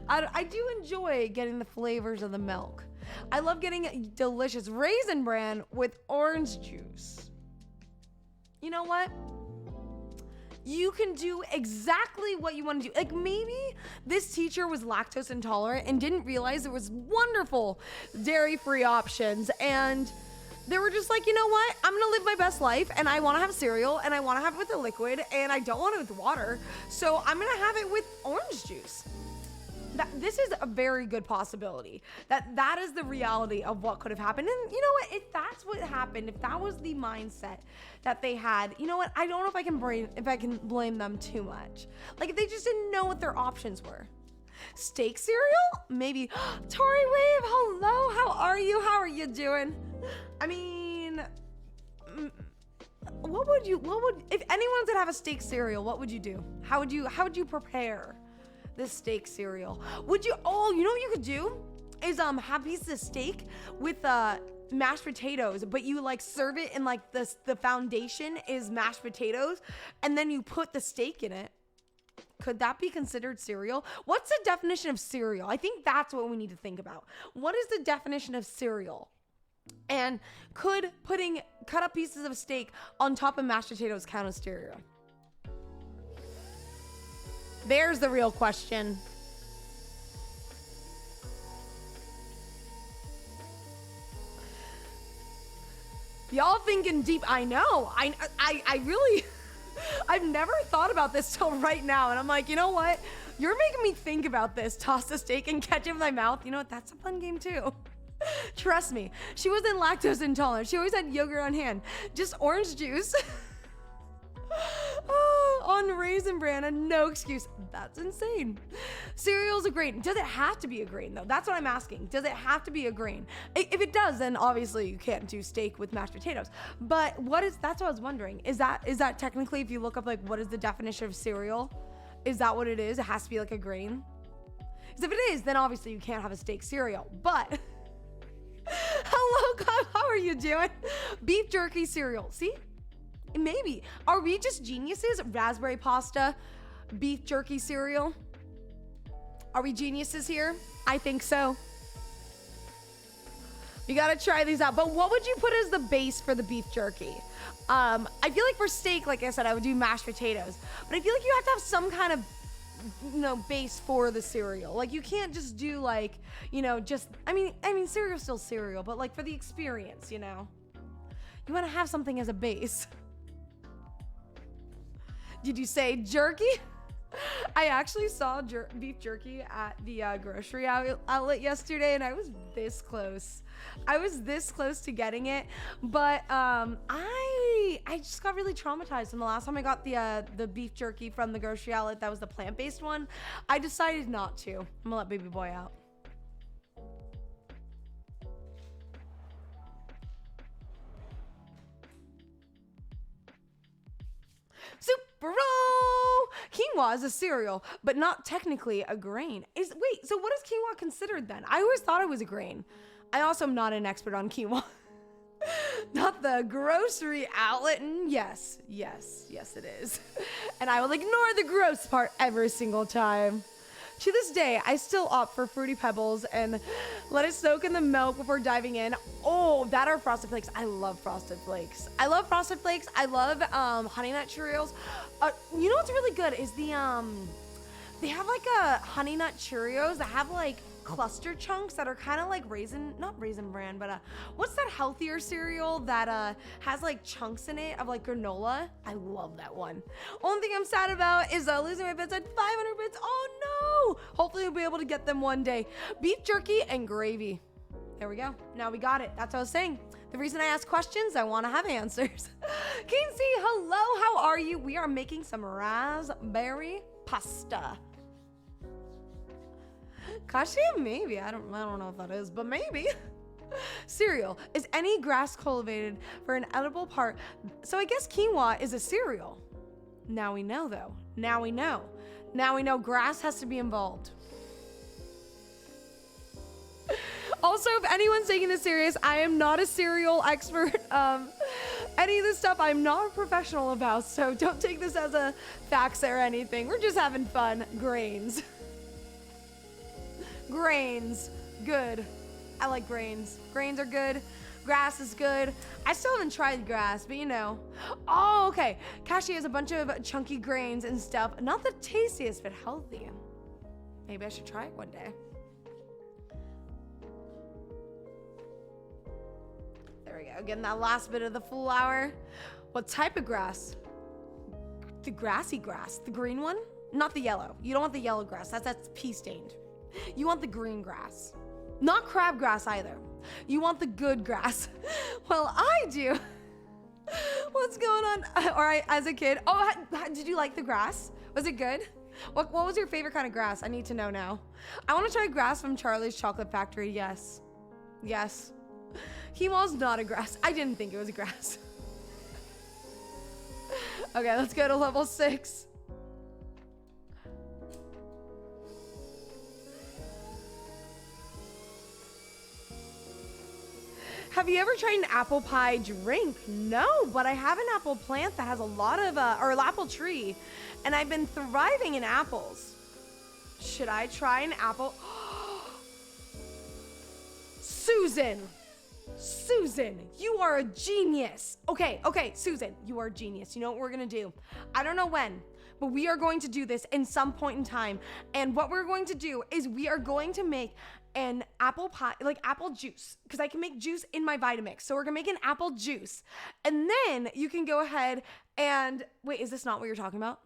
I do enjoy getting the flavors of the milk. I love getting a delicious Raisin Bran with orange juice. You know what? You can do exactly what you want to do. Like maybe this teacher was lactose intolerant and didn't realize there was wonderful dairy-free options. And they were just like, you know what? I'm gonna live my best life and I wanna have cereal and I wanna have it with a liquid and I don't want it with water. So I'm gonna have it with orange juice. This is a very good possibility. That is the reality of what could have happened. And you know what? If that's what happened, if that was the mindset that they had, you know what? I don't know if I can blame them too much. Like if they just didn't know what their options were. Steak cereal? Maybe. Tori Wave, hello. How are you? How are you doing? I mean, if anyone could have a steak cereal, what would you do? How would you prepare this steak cereal? Would you, you know what you could do is have pieces of steak with mashed potatoes, but you like serve it in like the foundation is mashed potatoes and then you put the steak in it. Could that be considered cereal? What's the definition of cereal? I think that's what we need to think about. What is the definition of cereal? And could putting cut up pieces of steak on top of mashed potatoes count as cereal? There's the real question. Y'all thinking deep. I know. I really, I've never thought about this till right now. And I'm like, you know what? You're making me think about this. Toss the steak and catch it in my mouth. You know what? That's a fun game too. Trust me. She wasn't lactose intolerant. She always had yogurt on hand. Just orange juice. On Raisin Bran and no excuse. That's insane. Cereal's a grain. Does it have to be a grain though? That's what I'm asking. Does it have to be a grain? If it does, then obviously you can't do steak with mashed potatoes. But that's what I was wondering. Is that technically, if you look up like what is the definition of cereal? Is that what it is? It has to be like a grain? Because if it is, then obviously you can't have a steak cereal. But hello, God, how are you doing? Beef jerky cereal. See? Maybe. Are we just geniuses? Raspberry pasta, beef jerky cereal. Are we geniuses here? I think so. You gotta try these out. But what would you put as the base for the beef jerky? I feel like for steak, like I said, I would do mashed potatoes. But I feel like you have to have some kind of, base for the cereal. Like you can't just do like, I mean, cereal's still cereal, but like for the experience, you want to have something as a base. Did you say jerky? I actually saw beef jerky at the grocery outlet yesterday, and I was this close. I was this close to getting it, but I just got really traumatized. And the last time I got the beef jerky from the grocery outlet, that was the plant-based one, I decided not to. I'm gonna let baby boy out. Super Roll! Can you quinoa is a cereal, but not technically a grain. Wait, so what is quinoa considered then? I always thought it was a grain. I also am not an expert on quinoa. Not the grocery outlet. And yes, it is. And I will ignore the gross part every single time. To this day, I still opt for Fruity Pebbles and let it soak in the milk before diving in. Oh, that are Frosted Flakes. I love Frosted Flakes. I love Frosted Flakes. I love Honey Nut Cheerios. You know what's really good is they have like a Honey Nut Cheerios that have like cluster chunks that are kind of like not Raisin Bran, but what's that healthier cereal that has like chunks in it of like granola? I love that one. Only thing I'm sad about is losing my bits at 500 bits. Oh no! Hopefully we'll be able to get them one day. Beef jerky and gravy. There we go. Now we got it. That's what I was saying. The reason I ask questions, I want to have answers. Kinsey, hello, how are you? We are making some raspberry pasta. Kashi, maybe. I don't know if that is, but maybe. Cereal. Is any grass cultivated for an edible part? So I guess quinoa is a cereal. Now we know, though. Now we know. Now we know grass has to be involved. Also, if anyone's taking this serious, I am not a cereal expert. Any of this stuff I'm not a professional about, so don't take this as a facts or anything. We're just having fun. Grains. Grains, good. I like grains. Grains are good. Grass is good. I still haven't tried grass, but you know. Oh, okay. Kashi has a bunch of chunky grains and stuff. Not the tastiest, but healthy. Maybe I should try it one day. There we go. Getting that last bit of the flour. What type of grass? The grassy grass. The green one? Not the yellow. You don't want the yellow grass. That's pea stained. You want the green grass. Not crabgrass either. You want the good grass. Well, I do. What's going on? Or as a kid. Oh, did you like the grass? Was it good? What was your favorite kind of grass? I need to know now. I want to try grass from Charlie's Chocolate Factory. Yes. Yes. Quinoa's not a grass. I didn't think it was a grass. Okay, let's go to level 6. Have you ever tried an apple pie drink? No, but I have an apple plant that has a lot of, or an apple tree, and I've been thriving in apples. Should I try an apple? Susan, you are a genius. Okay, Susan, you are a genius. You know what we're gonna do? I don't know when, but we are going to do this in some point in time. And what we're going to do is we are going to make an apple pie, like apple juice, because I can make juice in my Vitamix. So we're gonna make an apple juice. And then you can go ahead and, wait, is this not what you're talking about?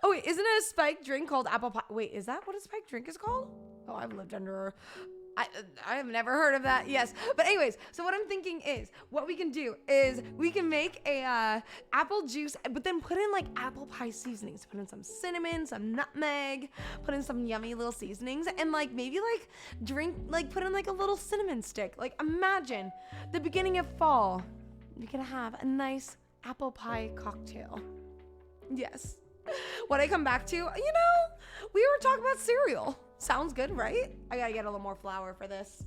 Oh wait, isn't it a spiked drink called apple pie? Wait, is that what a spiked drink is called? Oh, I've lived under, I have never heard of that. Yes. But anyways, so what I'm thinking is what we can do is we can make a apple juice, but then put in like apple pie seasonings. Put in some cinnamon, some nutmeg, put in some yummy little seasonings, and like maybe like put in like a little cinnamon stick. Like imagine the beginning of fall. You can have a nice apple pie cocktail. Yes. What I come back to, you know, we were talking about cereal. Sounds good, right? I gotta get a little more flour for this.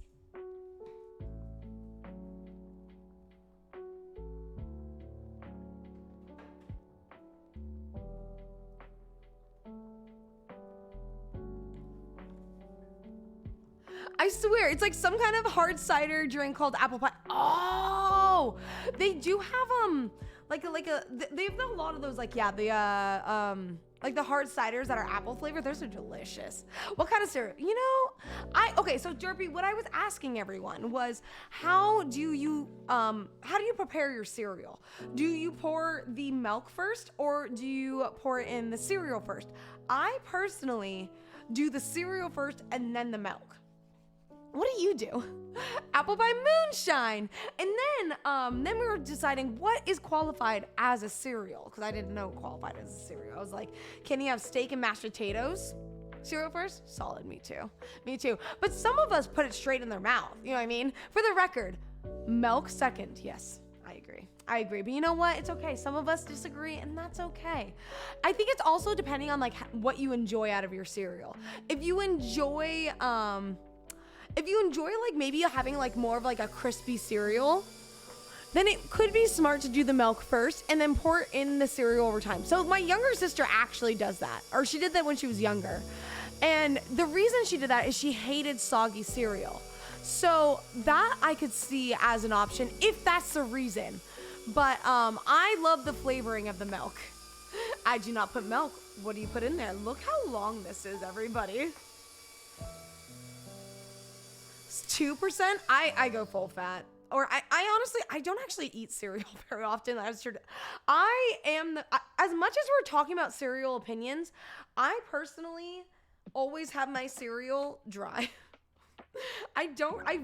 I swear, it's like some kind of hard cider drink called apple pie. Oh, they do have they have a lot of those, like, yeah, like the hard ciders that are apple flavored. Those are delicious. What kind of cereal? You know, okay, so Derpy, what I was asking everyone was, how do you prepare your cereal? Do you pour the milk first, or do you pour it in the cereal first? I personally do the cereal first and then the milk. What do you do? Apple pie moonshine. And then we were deciding what is qualified as a cereal, because I didn't know it qualified as a cereal. I was like, can you have steak and mashed potatoes? Cereal first? Solid, me too. But some of us put it straight in their mouth, you know what I mean? For the record, milk second. Yes, I agree. I agree. But you know what? It's okay. Some of us disagree, and that's okay. I think it's also depending on like what you enjoy out of your cereal. If you enjoy like maybe having like more of like a crispy cereal, then it could be smart to do the milk first and then pour in the cereal over time. So my younger sister actually does that, or she did that when she was younger. And the reason she did that is she hated soggy cereal. So that I could see as an option if that's the reason. But I love the flavoring of the milk. I do not put milk. What do you put in there? Look how long this is, everybody. It's 2%. I go full fat. Or I honestly, I don't actually eat cereal very often. As much as we're talking about cereal opinions, I personally always have my cereal dry. I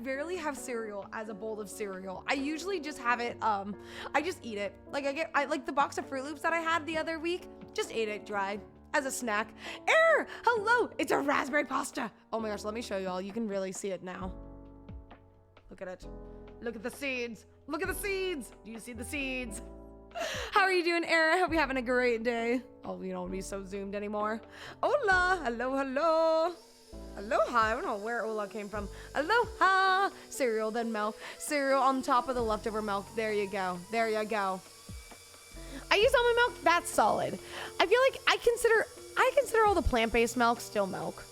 rarely have cereal as a bowl of cereal. I usually just have it, I just eat it. Like I like the box of Fruit Loops that I had the other week, just ate it dry as a snack. Hello, it's a raspberry pasta. Oh my gosh, let me show y'all. You can really see it now. Look at it. Look at the seeds. Look at the seeds. Do you see the seeds? How are you doing, Era? I hope you're having a great day. Oh, you don't be so zoomed anymore. Hola. Hello, hello. Aloha. I don't know where Ola came from. Aloha. Cereal, then milk. Cereal on top of the leftover milk. There you go. There you go. I use almond milk. That's solid. I feel like I consider all the plant-based milk still milk.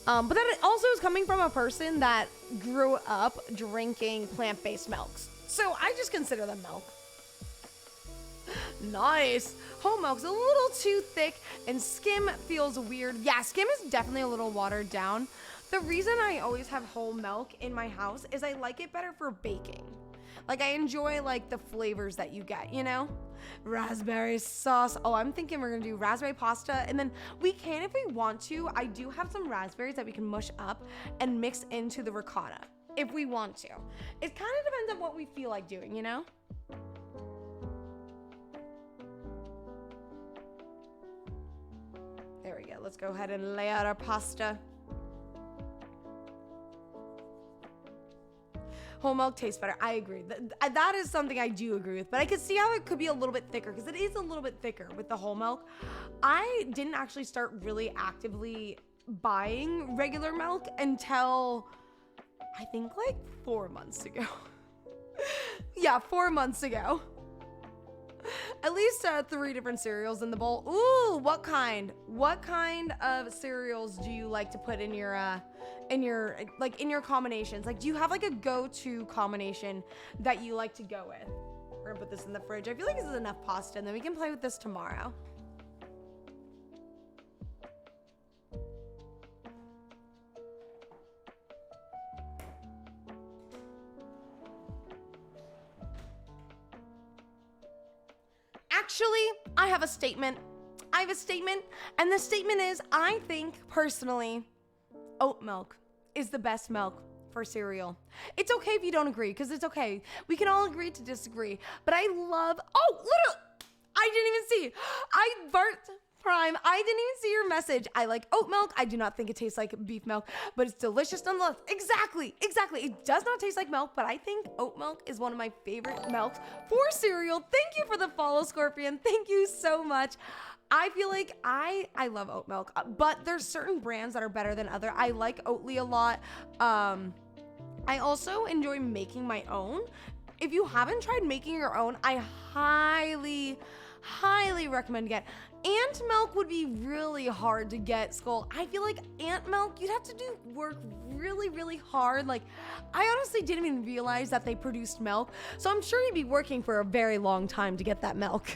But that also is coming from a person that grew up drinking plant-based milks. So I just consider them milk. Nice. Whole milk's a little too thick and skim feels weird. Yeah, skim is definitely a little watered down. The reason I always have whole milk in my house is I like it better for baking. Like I enjoy like the flavors that you get, you know? Raspberry sauce. Oh, I'm thinking we're gonna do raspberry pasta, and then we can, if we want to, I do have some raspberries that we can mush up and mix into the ricotta if we want to. It kind of depends on what we feel like doing, you know? There we go. Let's go ahead and lay out our pasta. Whole milk tastes better. I agree. That is something I do agree with, but I could see how it could be a little bit thicker because it is a little bit thicker with the whole milk. I didn't actually start really actively buying regular milk until I think like 4 months ago. Yeah, 4 months ago. At least 3 different cereals in the bowl. Ooh, what kind? What kind of cereals do you like to put in your combinations? Like, do you have like a go-to combination that you like to go with? We're gonna put this in the fridge. I feel like this is enough pasta, and then we can play with this tomorrow. Actually, I have a statement. And the statement is, I think, personally, oat milk is the best milk for cereal. It's okay if you don't agree, because it's okay. We can all agree to disagree. But I love, I didn't even see. Prime, I didn't even see your message. I like oat milk. I do not think it tastes like beef milk, but it's delicious nonetheless. Exactly. It does not taste like milk, but I think oat milk is one of my favorite milks for cereal. Thank you for the follow, Scorpion. Thank you so much. I feel like I love oat milk, but there's certain brands that are better than other. I like Oatly a lot. I also enjoy making my own. If you haven't tried making your own, I highly recommend get. Ant milk would be really hard to get, Skull. I feel like ant milk, you'd have to do work really hard. Like, I honestly didn't even realize that they produced milk, so I'm sure you'd be working for a very long time to get that milk.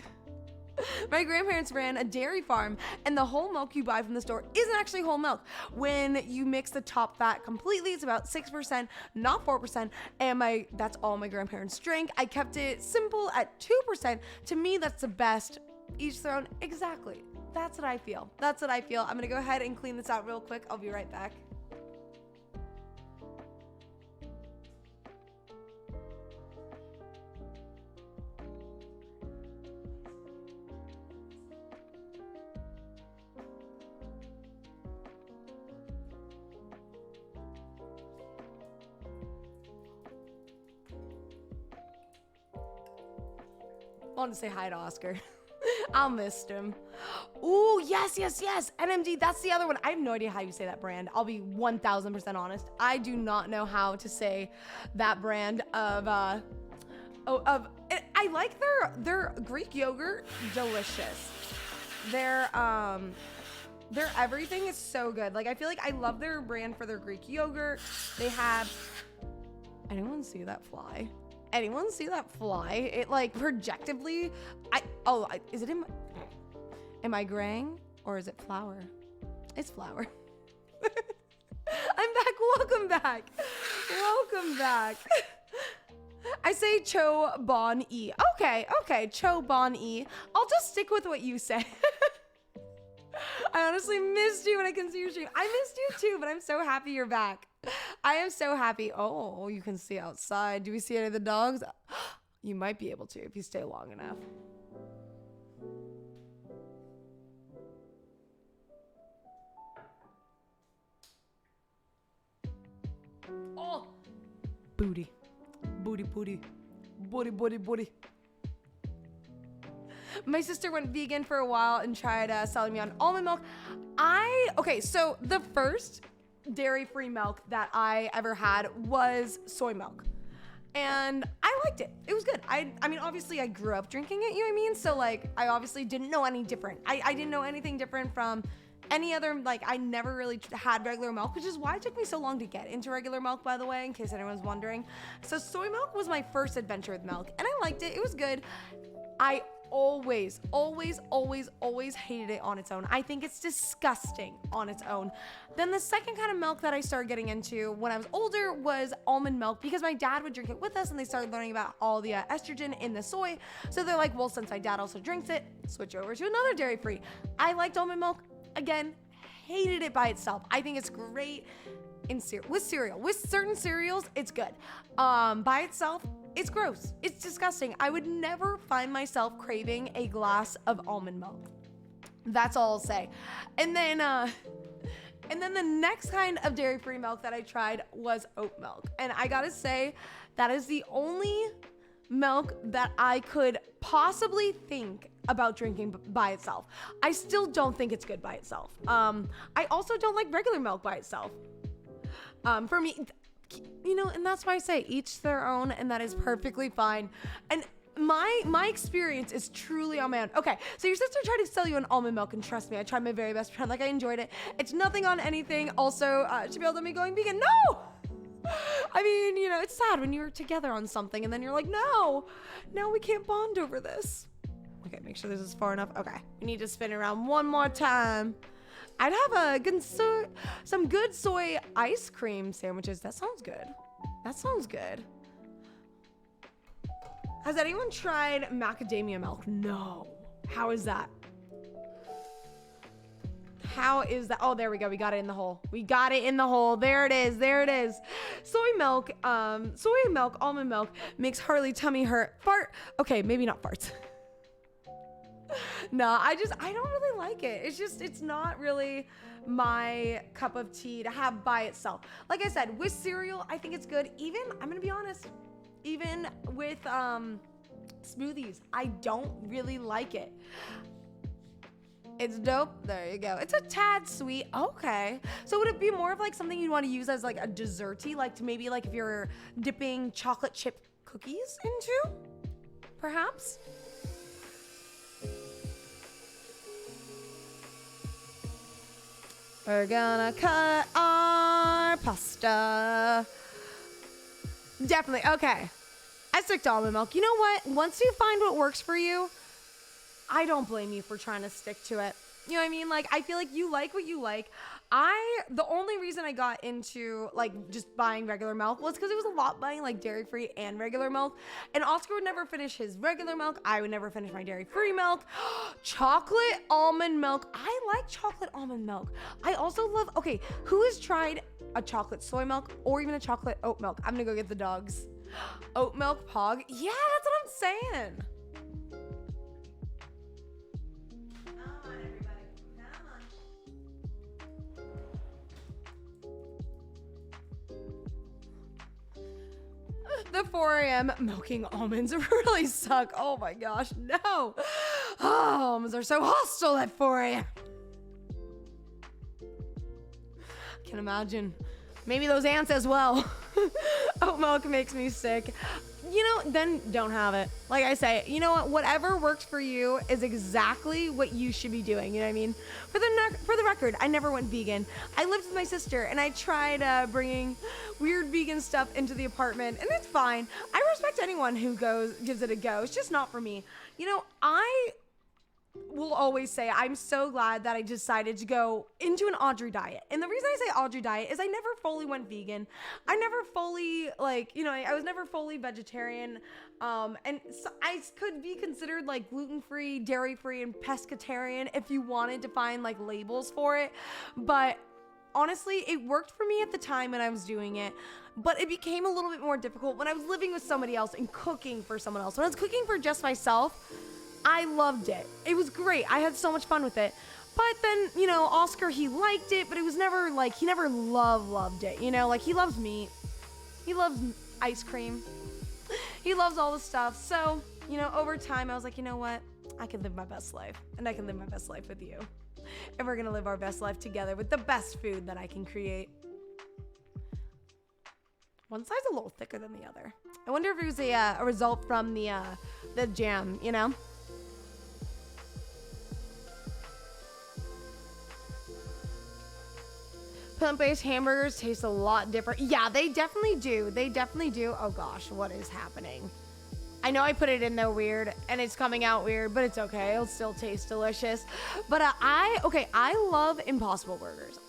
My grandparents ran a dairy farm, and the whole milk you buy from the store isn't actually whole milk. When you mix the top fat completely, it's about 6%, not 4%, and that's all my grandparents drank. I kept it simple at 2%. To me, that's the best. Each their own. Exactly. That's what I feel. I'm gonna go ahead and clean this out real quick. I'll be right back. want to say hi to Oscar. I'll miss him. Ooh, yes. NMD, that's the other one. I have no idea how you say that brand. I'll be 1000% honest. I do not know how to say that brand of I like their Greek yogurt, delicious. Their everything is so good. Like, I feel like I love their brand for their Greek yogurt. They have, anyone see that fly? Anyone see that fly? It like projectively, is it am I graying or is it flour? It's flour. I'm back, welcome back. I say Cho Bon E. Okay, Cho Bon E. I'll just stick with what you say. I honestly missed you when I can see your stream. I missed you too, but I'm so happy you're back. I am so happy. Oh, you can see outside. Do we see any of the dogs? You might be able to if you stay long enough. Oh, booty. My sister went vegan for a while and tried selling me on almond milk. Okay, so the first dairy-free milk that I ever had was soy milk. And I liked it. It was good. I mean, obviously I grew up drinking it, you know what I mean? So like, I obviously didn't know any different. I didn't know anything different from any other, like, I never really had regular milk, which is why it took me so long to get into regular milk, by the way, in case anyone's wondering. So soy milk was my first adventure with milk, and I liked it. It was good. I always hated it on its own. I think it's disgusting on its own. Then the second kind of milk that I started getting into when I was older was almond milk, because my dad would drink it with us and they started learning about all the estrogen in the soy. So they're like, well, since my dad also drinks it, switch over to another dairy-free. I liked almond milk. Again, hated it by itself. I think it's great in with cereal. With certain cereals, it's good. By itself, it's gross. It's disgusting. I would never find myself craving a glass of almond milk. That's all I'll say. And then the next kind of dairy-free milk that I tried was oat milk. And I gotta say, that is the only milk that I could possibly think about drinking by itself. I still don't think it's good by itself. I also don't like regular milk by itself. For me, you know, and that's why I say each their own, and that is perfectly fine. And my experience is truly on my own. Okay, so your sister tried to sell you an almond milk, and trust me, I tried my very best to pretend like I enjoyed it. It's nothing on anything. Also, she bailed on me going vegan. No! I mean, you know, it's sad when you're together on something and then you're like, no, now we can't bond over this. Okay, make sure this is far enough. Okay, we need to spin it around one more time. I'd have a good some good soy ice cream sandwiches. That sounds good. That sounds good. Has anyone tried macadamia milk? No. How is that? How is that? Oh, there we go. We got it in the hole. We got it in the hole. There it is. There it is. Soy milk, almond milk makes Harley tummy hurt. Fart. Okay, maybe not farts. No, I don't really like it. It's not really my cup of tea to have by itself. Like I said, with cereal, I think it's good. Even, I'm gonna be honest, even with smoothies, I don't really like it. It's dope. There you go. It's a tad sweet. Okay. So would it be more of like something you'd want to use as like a desserty, like to maybe like if you're dipping chocolate chip cookies into, perhaps? We're gonna cut our pasta. Definitely. Okay. I stick to almond milk. You know what? Once you find what works for you, I don't blame you for trying to stick to it. You know what I mean? Like, I feel like you like what you like. The only reason I got into like just buying regular milk was because it was a lot buying like dairy-free and regular milk. And Oscar would never finish his regular milk. I would never finish my dairy-free milk. Chocolate almond milk. I like chocolate almond milk. I also love, okay, who has tried a chocolate soy milk or even a chocolate oat milk? I'm gonna go get the dogs. Oat milk pog. Yeah, that's what I'm saying. The 4 a.m. milking almonds really suck. Oh my gosh, no. Oh, almonds are so hostile at 4 a.m. Can imagine. Maybe those ants as well. Oat milk makes me sick. You know, then don't have it. Like I say, you know what? Whatever works for you is exactly what you should be doing. You know what I mean? For the record, I never went vegan. I lived with my sister, and I tried bringing weird vegan stuff into the apartment, and it's fine. I respect anyone who gives it a go. It's just not for me. You know, I will always say I'm so glad that I decided to go into an Audrey diet. And the reason I say Audrey diet is I never fully went vegan. I never fully, I was never fully vegetarian. And so I could be considered like gluten-free, dairy-free, and pescatarian if you wanted to find like labels for it. But honestly, it worked for me at the time when I was doing it. But it became a little bit more difficult when I was living with somebody else and cooking for someone else. When I was cooking for just myself, I loved it. It was great. I had so much fun with it. But then, you know, Oscar, he liked it, but it was never like, he never loved it. You know, like he loves meat. He loves ice cream. He loves all the stuff. So, you know, over time, I was like, you know what? I can live my best life. And I can live my best life with you. And we're going to live our best life together with the best food that I can create. One side's a little thicker than the other. I wonder if it was a result from the jam, you know? Plant-based hamburgers taste a lot different. Yeah, they definitely do. They definitely do. Oh gosh, what is happening? I know I put it in there weird and it's coming out weird, but it's okay. It'll still taste delicious. But I love Impossible Burgers.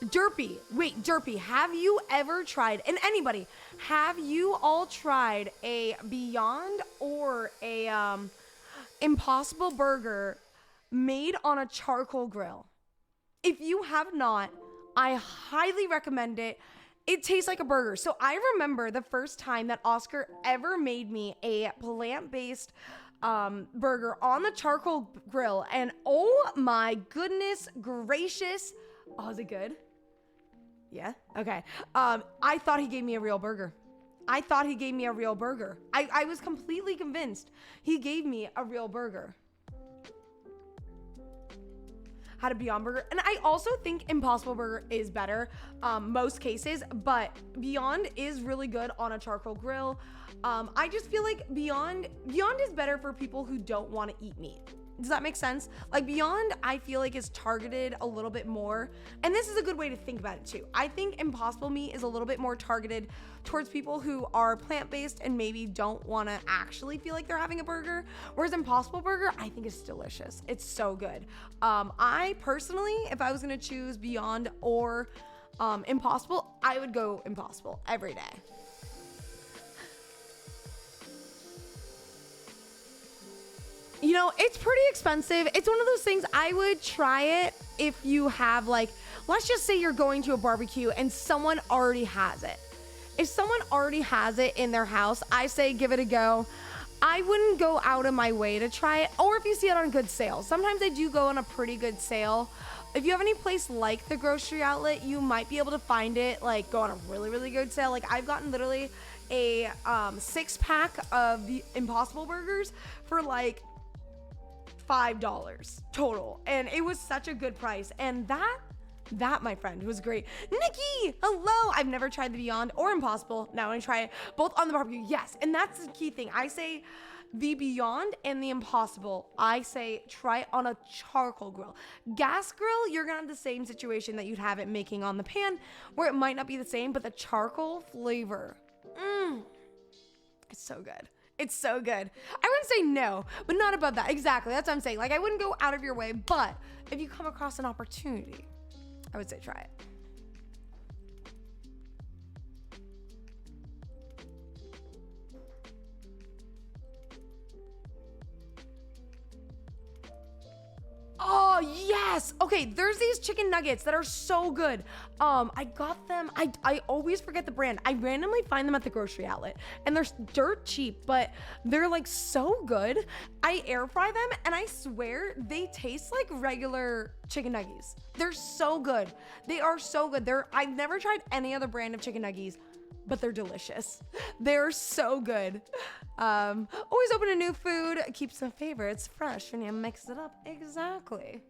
Derpy, have you ever tried, and anybody, have you all tried a Beyond or a Impossible Burger made on a charcoal grill? If you have not, I highly recommend it. It tastes like a burger. So I remember the first time that Oscar ever made me a plant-based burger on the charcoal grill. And oh my goodness gracious. Oh, is it good? Yeah? Okay. I thought he gave me a real burger. I was completely convinced he gave me a real burger. Had a Beyond Burger. And I also think Impossible Burger is better most cases, but Beyond is really good on a charcoal grill. I just feel like Beyond is better for people who don't want to eat meat. Does that make sense? Like Beyond, I feel like is targeted a little bit more. And this is a good way to think about it too. I think Impossible Meat is a little bit more targeted towards people who are plant-based and maybe don't want to actually feel like they're having a burger. Whereas Impossible Burger, I think is delicious. It's so good. I personally, if I was going to choose Beyond or Impossible, I would go Impossible every day. You know, it's pretty expensive. It's one of those things, I would try it if you have like, let's just say you're going to a barbecue and someone already has it. If someone already has it in their house, I say give it a go. I wouldn't go out of my way to try it, or if you see it on good sale. Sometimes they do go on a pretty good sale. If you have any place like the grocery outlet, you might be able to find it, like go on a really, really good sale. Like I've gotten literally a 6-pack of the Impossible Burgers for like $5 total, and it was such a good price. And that my friend was great. Nikki, hello. I've never tried the Beyond or Impossible. Now I'm gonna try it both on the barbecue. Yes, and that's the key thing. I say the Beyond and the Impossible, I say try it on a charcoal grill. Gas grill, you're gonna have the same situation that you'd have it making on the pan, where it might not be the same, but the charcoal flavor, it's so good. It's so good. I wouldn't say no, but not above that. Exactly. That's what I'm saying. Like, I wouldn't go out of your way, but if you come across an opportunity, I would say try it. Oh, yes. Okay, there's these chicken nuggets that are so good. I got them. I always forget the brand. I randomly find them at the grocery outlet, and they're dirt cheap, but they're like so good. I air fry them, and I swear they taste like regular chicken nuggies. They're so good. They are so good. I've never tried any other brand of chicken nuggies but they're delicious. They're so good. Always open to new food, keep some favorites fresh, and you mix it up. Exactly.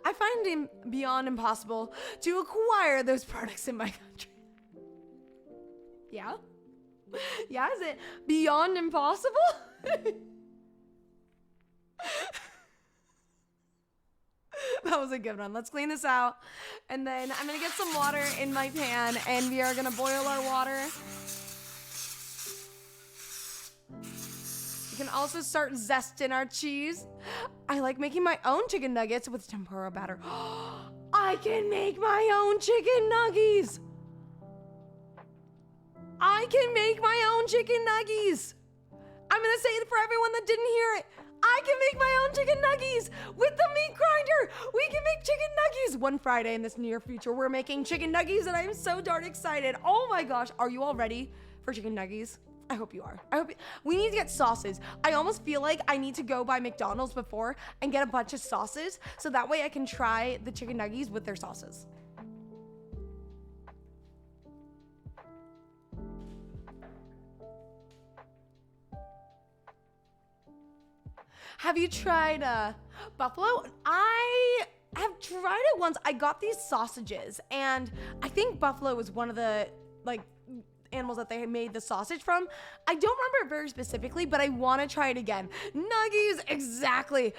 I find it beyond impossible to acquire those products in my country. Yeah? Yeah, is it beyond impossible? That was a good one. Let's clean this out. And then I'm going to get some water in my pan, and we are going to boil our water. You can also start zesting our cheese. I like making my own chicken nuggets with tempura batter. I can make my own chicken nuggies. I can make my own chicken nuggies. I'm going to say it for everyone that didn't hear it. I can make my own chicken nuggies with the meat grinder. We can make chicken nuggies. One Friday in this near future, we're making chicken nuggies, and I am so darn excited. Oh my gosh. Are you all ready for chicken nuggies? I hope you are. We need to get sauces. I almost feel like I need to go by McDonald's before and get a bunch of sauces so that way I can try the chicken nuggies with their sauces. Have you tried buffalo? I have tried it once. I got these sausages, and I think buffalo was one of the animals that they made the sausage from. I don't remember it very specifically, but I want to try it again. Nuggies, exactly.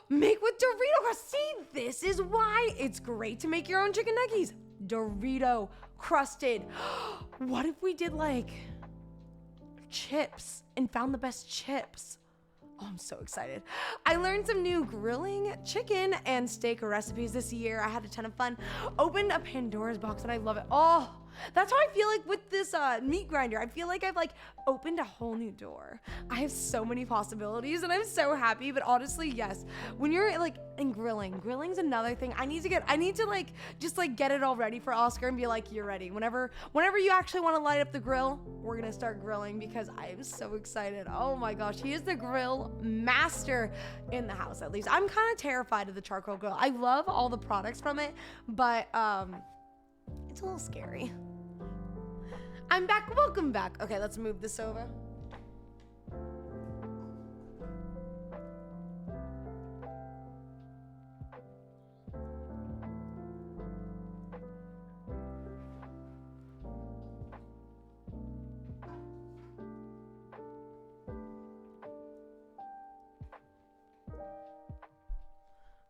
Make with Dorito crust. See, this is why it's great to make your own chicken nuggies. Dorito crusted. What if we did like chips and found the best chips? Oh, I'm so excited. I learned some new grilling chicken and steak recipes this year. I had a ton of fun. Opened a Pandora's box and I love it. Oh, that's how I feel like with this meat grinder. I feel like I've opened a whole new door. I have so many possibilities and I'm so happy. But honestly, yes, when you're in grilling's another thing. I need to just get it all ready for Oscar and be like, you're ready. Whenever you actually want to light up the grill, we're gonna start grilling because I am so excited. Oh my gosh, he is the grill master in the house. At least I'm kind of terrified of the charcoal grill. I love all the products from it, but it's a little scary. I'm back. Welcome back. Okay, let's move this over.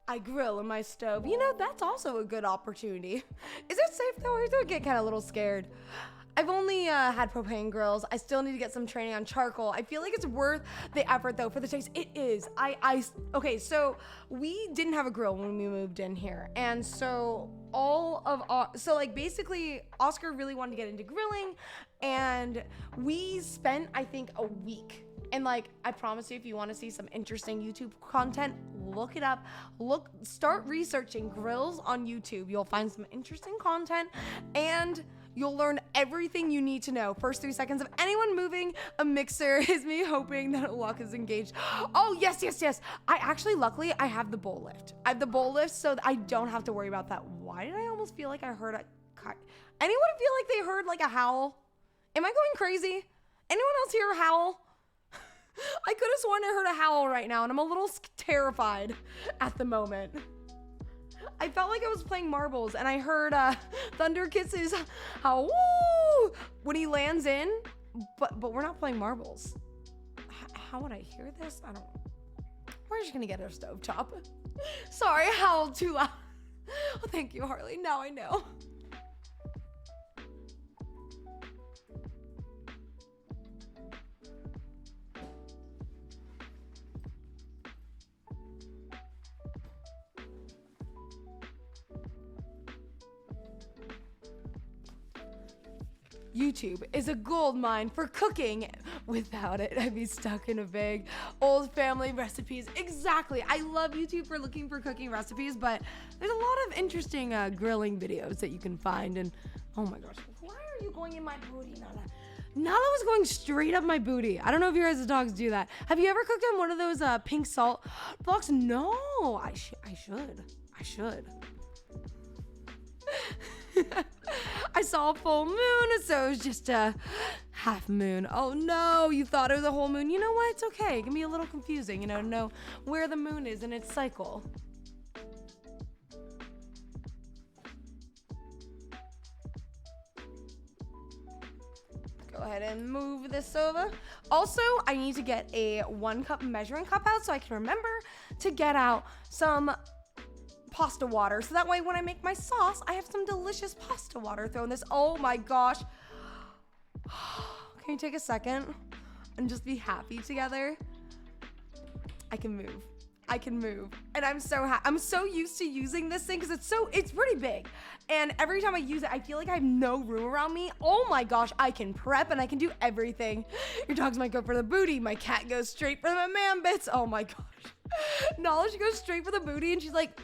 I grill in my stove. You know, that's also a good opportunity. Is it safe though? I do get kind of a little scared. I've only had propane grills. I still need to get some training on charcoal. I feel like it's worth the effort though for the taste. It is. Okay, so we didn't have a grill when we moved in here. And so basically Oscar really wanted to get into grilling and we spent, I think, a week. And I promise you, if you want to see some interesting YouTube content, look it up. Start researching grills on YouTube. You'll find some interesting content and you'll learn everything you need to know. First 3 seconds of anyone moving a mixer is me hoping that a lock is engaged. Oh, yes. Luckily, I have the bowl lift. I have the bowl lift so that I don't have to worry about that. Why did I almost feel like I heard anyone feel like they heard a howl? Am I going crazy? Anyone else hear a howl? I could have sworn I heard a howl right now, and I'm a little terrified at the moment. I felt like I was playing marbles, and I heard Thunder Kisses how woo when he lands in, but we're not playing marbles. How would I hear this? I don't know. We're just gonna get our stovetop. Sorry, I howled too loud. Oh, thank you, Harley. Now I know. YouTube is a gold mine for cooking. Without it, I'd be stuck in a big old family recipes. Exactly. I love YouTube for looking for cooking recipes, but there's a lot of interesting grilling videos that you can find. And oh my gosh, why are you going in my booty, Nala? Nala was going straight up my booty. I don't know if your guys' dogs do that. Have you ever cooked on one of those pink salt blocks? No, I should. I saw a full moon, so it was just a half moon. Oh no, you thought it was a whole moon. You know what? It's okay. It can be a little confusing, to know where the moon is in its cycle. Go ahead and move this over. Also, I need to get a 1 cup measuring cup out so I can remember to get out some pasta water. So that way when I make my sauce, I have some delicious pasta water thrown this. Oh my gosh. Can you take a second and just be happy together? I can move. And I'm so used to using this thing because it's pretty big. And every time I use it, I feel like I have no room around me. Oh my gosh, I can prep and I can do everything. Your dogs might go for the booty. My cat goes straight for the man bits. Oh my gosh. Nala, she goes straight for the booty and she's like,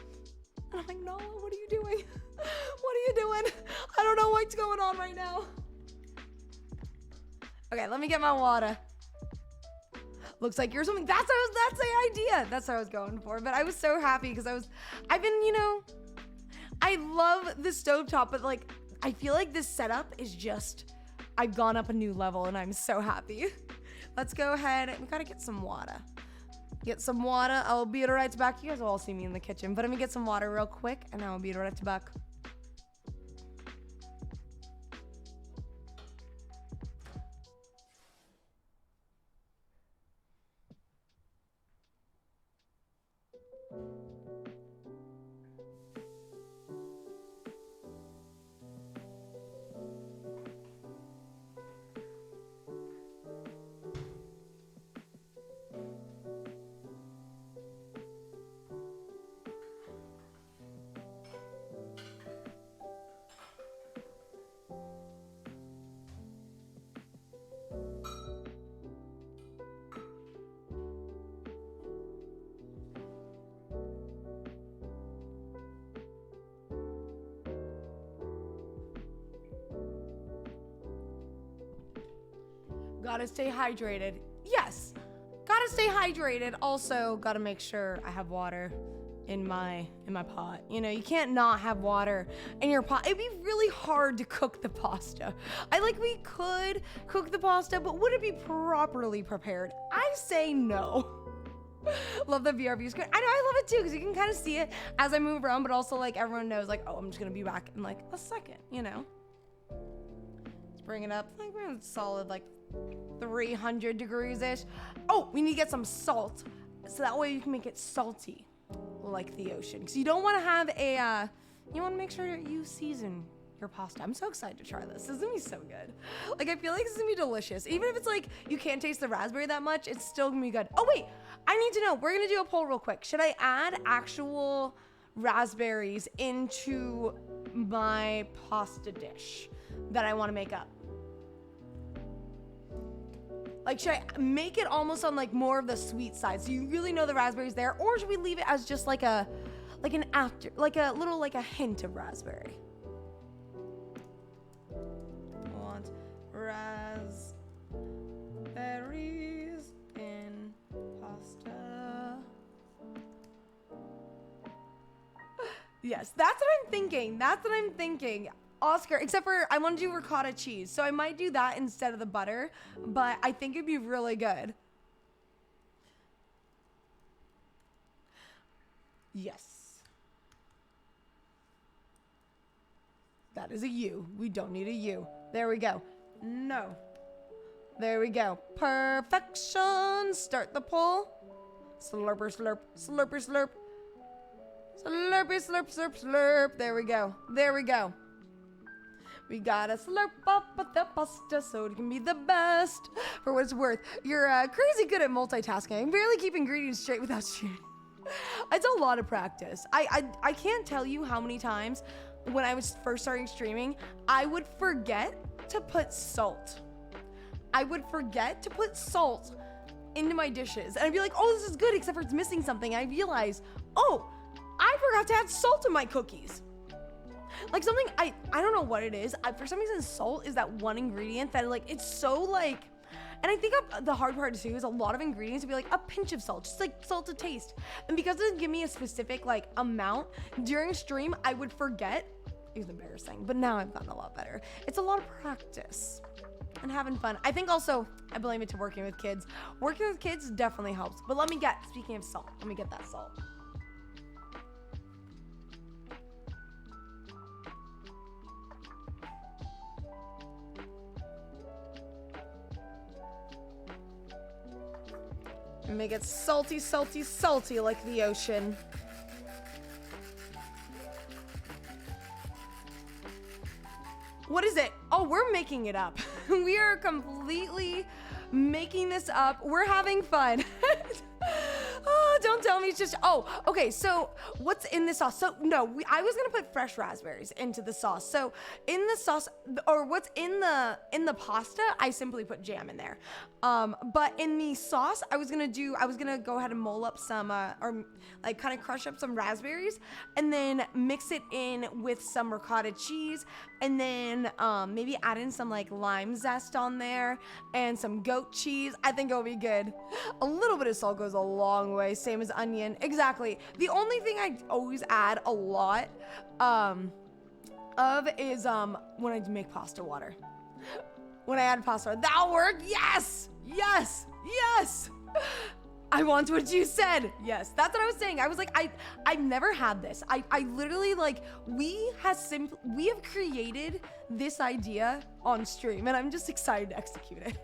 and I'm like, Nala, what are you doing? What are you doing? I don't know what's going on right now. Okay, let me get my water. Looks like you're something. That's the idea. That's what I was going for. But I was so happy because I love the stovetop, but like, I feel like this setup is just, I've gone up a new level and I'm so happy. Let's go ahead. We gotta get some water. I'll be right back. You guys will all see me in the kitchen, but let me get some water real quick and I'll be right back. Gotta stay hydrated. Yes, gotta stay hydrated. Also, gotta make sure I have water in my pot. You can't not have water in your pot. It'd be really hard to cook the pasta. We could cook the pasta, but would it be properly prepared? I say no. Love the VR view screen. I know, I love it too, because you can kind of see it as I move around, but also everyone knows oh, I'm just gonna be back in a second, Let's bring it up. We're in solid 300 degrees-ish. Oh, we need to get some salt. So that way you can make it salty like the ocean. Because you don't want to have you want to make sure you season your pasta. I'm so excited to try this. This is going to be so good. I feel like this is going to be delicious. Even if it's you can't taste the raspberry that much, it's still going to be good. Oh, wait. I need to know. We're going to do a poll real quick. Should I add actual raspberries into my pasta dish that I want to make up? Should I make it almost on more of the sweet side so you really know the raspberry's there, or should we leave it as just a hint of raspberry? Want raspberries in pasta? Yes, that's what I'm thinking. Oscar, except for I want to do ricotta cheese, so I might do that instead of the butter, but I think it'd be really good. Yes. That is a U. We don't need a U. There we go. No. There we go. Perfection. Start the poll. Slurper, slurp, slurper, slurp. Slurpy, slurp, slurp, slurp. There we go. We gotta slurp up at the pasta so it can be the best. For what it's worth, you're crazy good at multitasking. I can barely keep ingredients straight without shooting. It's a lot of practice. I can't tell you how many times when I was first starting streaming, I would forget to put salt. Into my dishes. And I'd be like, oh, this is good, except for it's missing something. I realize, oh, I forgot to add salt in my cookies. Something, I don't know what it is. For some reason, salt is that one ingredient that it's so and I think the hard part too is a lot of ingredients would be a pinch of salt, just salt to taste. And because it doesn't give me a specific amount, during stream, I would forget It was embarrassing, but now I've gotten a lot better. It's a lot of practice and having fun. I think also I blame it to working with kids. Working with kids definitely helps. But speaking of salt, let me get that salt. And make it salty, salty, salty like the ocean. What is it? Oh, we're making it up. We are completely making this up. We're having fun. Oh, don't tell me it's just, oh, okay, so what's in the sauce? So no, I was gonna put fresh raspberries into the sauce. So in the sauce, or what's in the pasta, I simply put jam in there. But in the sauce, I was gonna go ahead and mull up some, or like kind of crush up some raspberries and then mix it in with some ricotta cheese and then maybe add in some like lime zest on there and some goat cheese. I think it'll be good. A little bit of salt goes a long way, same as onion. Exactly. The only thing I always add a lot of is when I make pasta water. When I add pasta water, that'll work. Yes, yes, yes. I want what you said. Yes, that's what I was saying. I was like, I've never had this. I literally like, we have created this idea on stream and I'm just excited to execute it.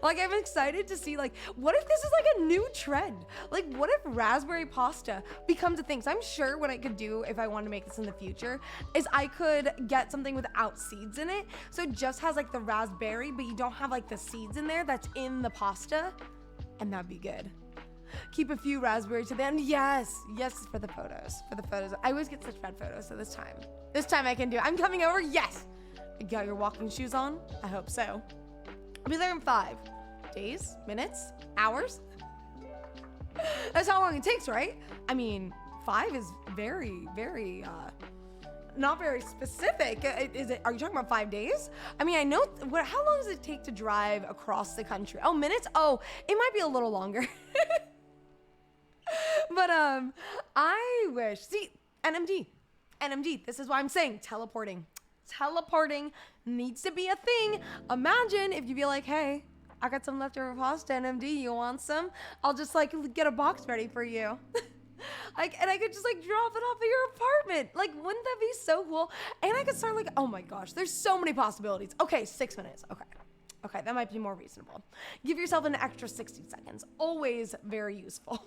Like, I'm excited to see like, what if this is like a new trend? Like, what if raspberry pasta becomes a thing? So I'm sure what I could do if I wanted to make this in the future is I could get something without seeds in it. So it just has like the raspberry, but you don't have like the seeds in there that's in the pasta. And that'd be good. Keep a few raspberries to the end. Yes, yes, for the photos. For the photos. I always get such bad photos, so this time I can do it. I'm coming over, yes. You got your walking shoes on? I hope so. I'll be there in 5 days, minutes, hours. That's how long it takes, right? I mean, 5 is very, very, not very specific. Are you talking about 5 days? I mean, I know, how long does it take to drive across the country? Oh, minutes? Oh, it might be a little longer. But, I wish, see, NMD, this is why I'm saying teleporting needs to be a thing. Imagine if you'd be like, hey, I got some leftover pasta, NMD, you want some? I'll just like get a box ready for you. Like, and I could just like drop it off at your apartment. Like, wouldn't that be so cool? And I could start like, oh my gosh, there's so many possibilities. Okay, 6 minutes, okay, that might be more reasonable. Give yourself an extra 60 seconds, always very useful.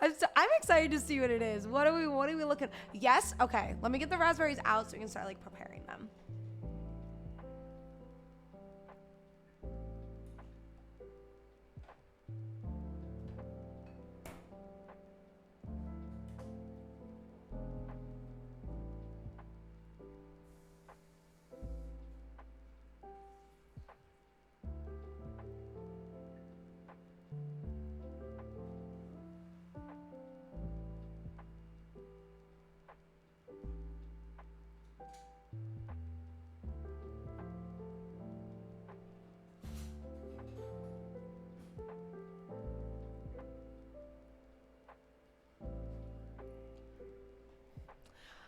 I'm excited to see what it is. What are we looking? Yes? Okay, let me get the raspberries out so we can start like preparing them.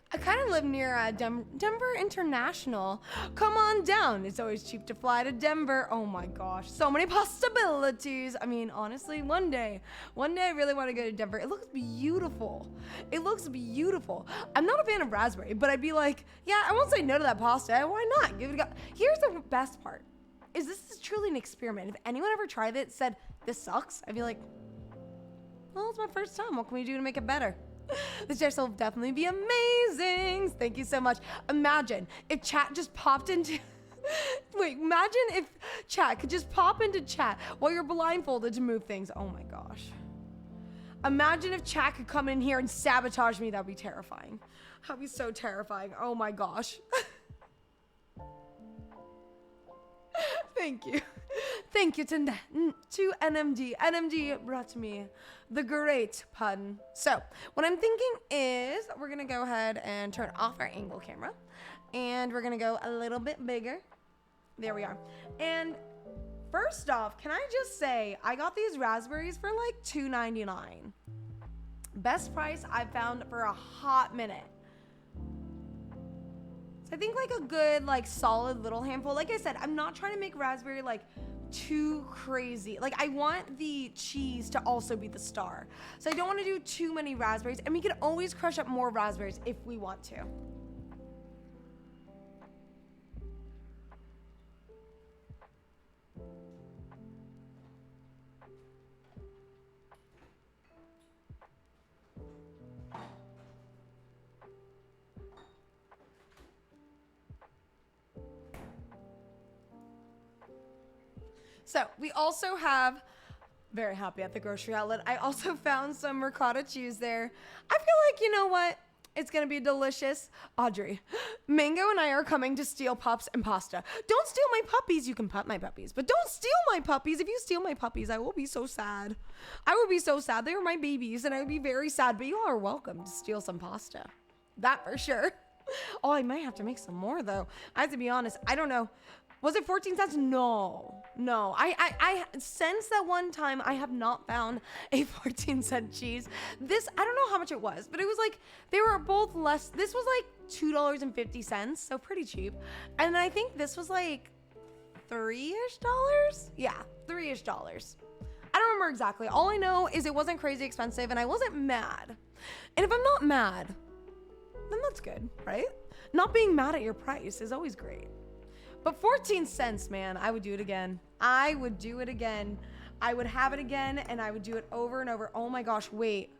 I kind of live near Denver International. Come on down. It's always cheap to fly to Denver. Oh my gosh, so many possibilities. I mean, honestly, one day I really want to go to Denver. It looks beautiful. I'm not a fan of raspberry, but I'd be like, yeah, I won't say no to that pasta. Why not? Give it a go. Here's the best part. This is truly an experiment. If anyone ever tried it, said, this sucks, I'd be like, well, it's my first time. What can we do to make it better? This dress will definitely be amazing. Thank you so much. Imagine if chat just popped into... Wait, imagine if chat could just pop into chat while you're blindfolded to move things. Oh my gosh. Imagine if chat could come in here and sabotage me. That'd be terrifying. That'd be so terrifying. Oh my gosh. Thank you. Thank you to NMD. NMD brought me the great pun. So what I'm thinking is we're going to go ahead and turn off our angle camera. And we're going to go a little bit bigger. There we are. And first off, can I just say, I got these raspberries for like $2.99. Best price I've found for a hot minute. So I think like a good, like solid little handful. Like I said, I'm not trying to make raspberry like too crazy. Like I want the cheese to also be the star. So I don't want to do too many raspberries, and we can always crush up more raspberries if we want to. So we also have, very happy at the grocery outlet, I also found some ricotta cheese there. I feel like, you know what? It's gonna be delicious. Audrey, Mango and I are coming to steal pups and pasta. Don't steal my puppies. You can pet my puppies, but don't steal my puppies. If you steal my puppies, I will be so sad. I would be so sad. They are my babies, and I would be very sad, but you all are welcome to steal some pasta. That for sure. Oh, I might have to make some more, though. I have to be honest. I don't know. Was it 14 cents? No. I since that one time, I have not found a 14-cent cheese. This, I don't know how much it was, but it was like, they were both less. This was like $2.50, so pretty cheap. And I think this was like $3-ish. Yeah, $3-ish. I don't remember exactly. All I know is it wasn't crazy expensive, and I wasn't mad. And if I'm not mad, then that's good, right? Not being mad at your price is always great. But 14 cents, man, I would do it again. I would do it again. I would have it again, and I would do it over and over. Oh my gosh, wait.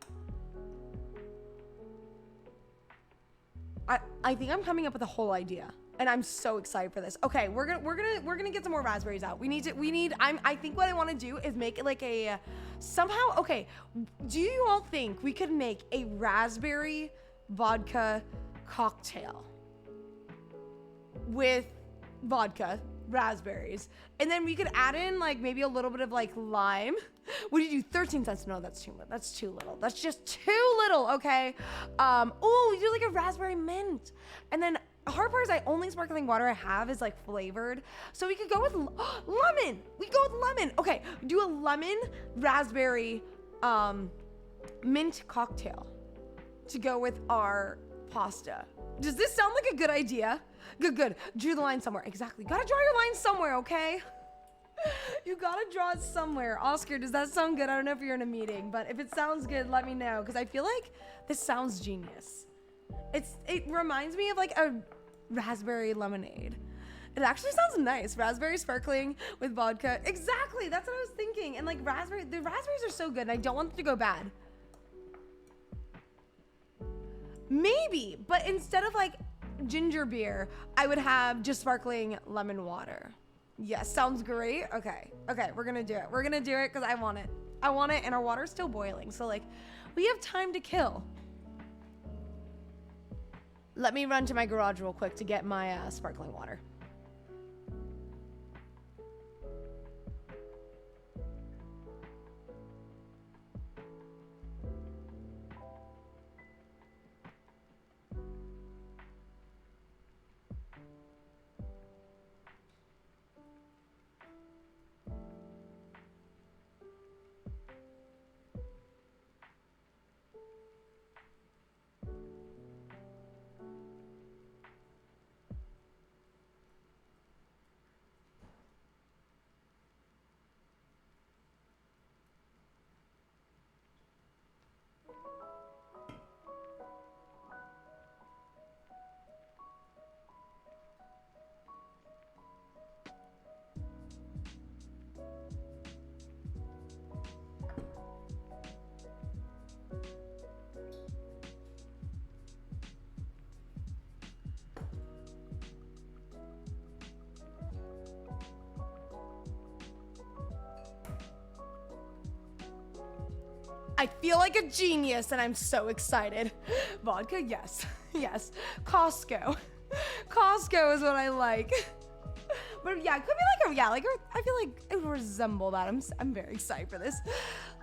I think I'm coming up with a whole idea, and I'm so excited for this. Okay, we're gonna get some more raspberries out. I think what I want to do is make it like a somehow. Okay, do you all think we could make a raspberry vodka cocktail with vodka, raspberries, and then we could add in like maybe a little bit of like lime? What did you do? 13 cents? No, that's too little. That's just too little. Okay. Oh, we do like a raspberry mint, and then hard part is only sparkling water I have is like flavored, so we could go with lemon. We go with lemon. Okay, do a lemon raspberry mint cocktail to go with our pasta. Does this sound like a good idea? Good. Drew the line somewhere. Exactly. Gotta draw your line somewhere, okay? You gotta draw it somewhere. Oscar, does that sound good? I don't know if you're in a meeting, but if it sounds good, let me know, because I feel like this sounds genius. It reminds me of like a raspberry lemonade. It actually sounds nice. Raspberry sparkling with vodka. Exactly. That's what I was thinking. And like the raspberries are so good, and I don't want them to go bad. Maybe, but instead of like ginger beer, I would have just sparkling lemon water. Yes, sounds great. Okay, we're gonna do it. We're gonna do it because I want it. And our water's still boiling, so like we have time to kill. Let me run to my garage real quick to get my sparkling water. I feel like a genius, and I'm so excited. Vodka, yes. Yes. Costco is what I like. But yeah, it could be like I feel like it would resemble that. I'm very excited for this.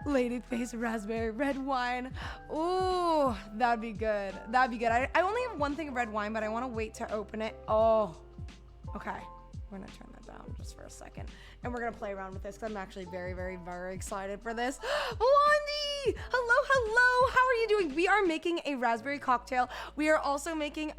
Lady face raspberry red wine. Ooh, that'd be good. I only have one thing of red wine, but I want to wait to open it. Oh, okay. We're gonna turn that down just for a second, and we're gonna play around with this because I'm actually very, very, very excited for this. Blondie, hello. How are you doing? We are making a raspberry cocktail. We are also making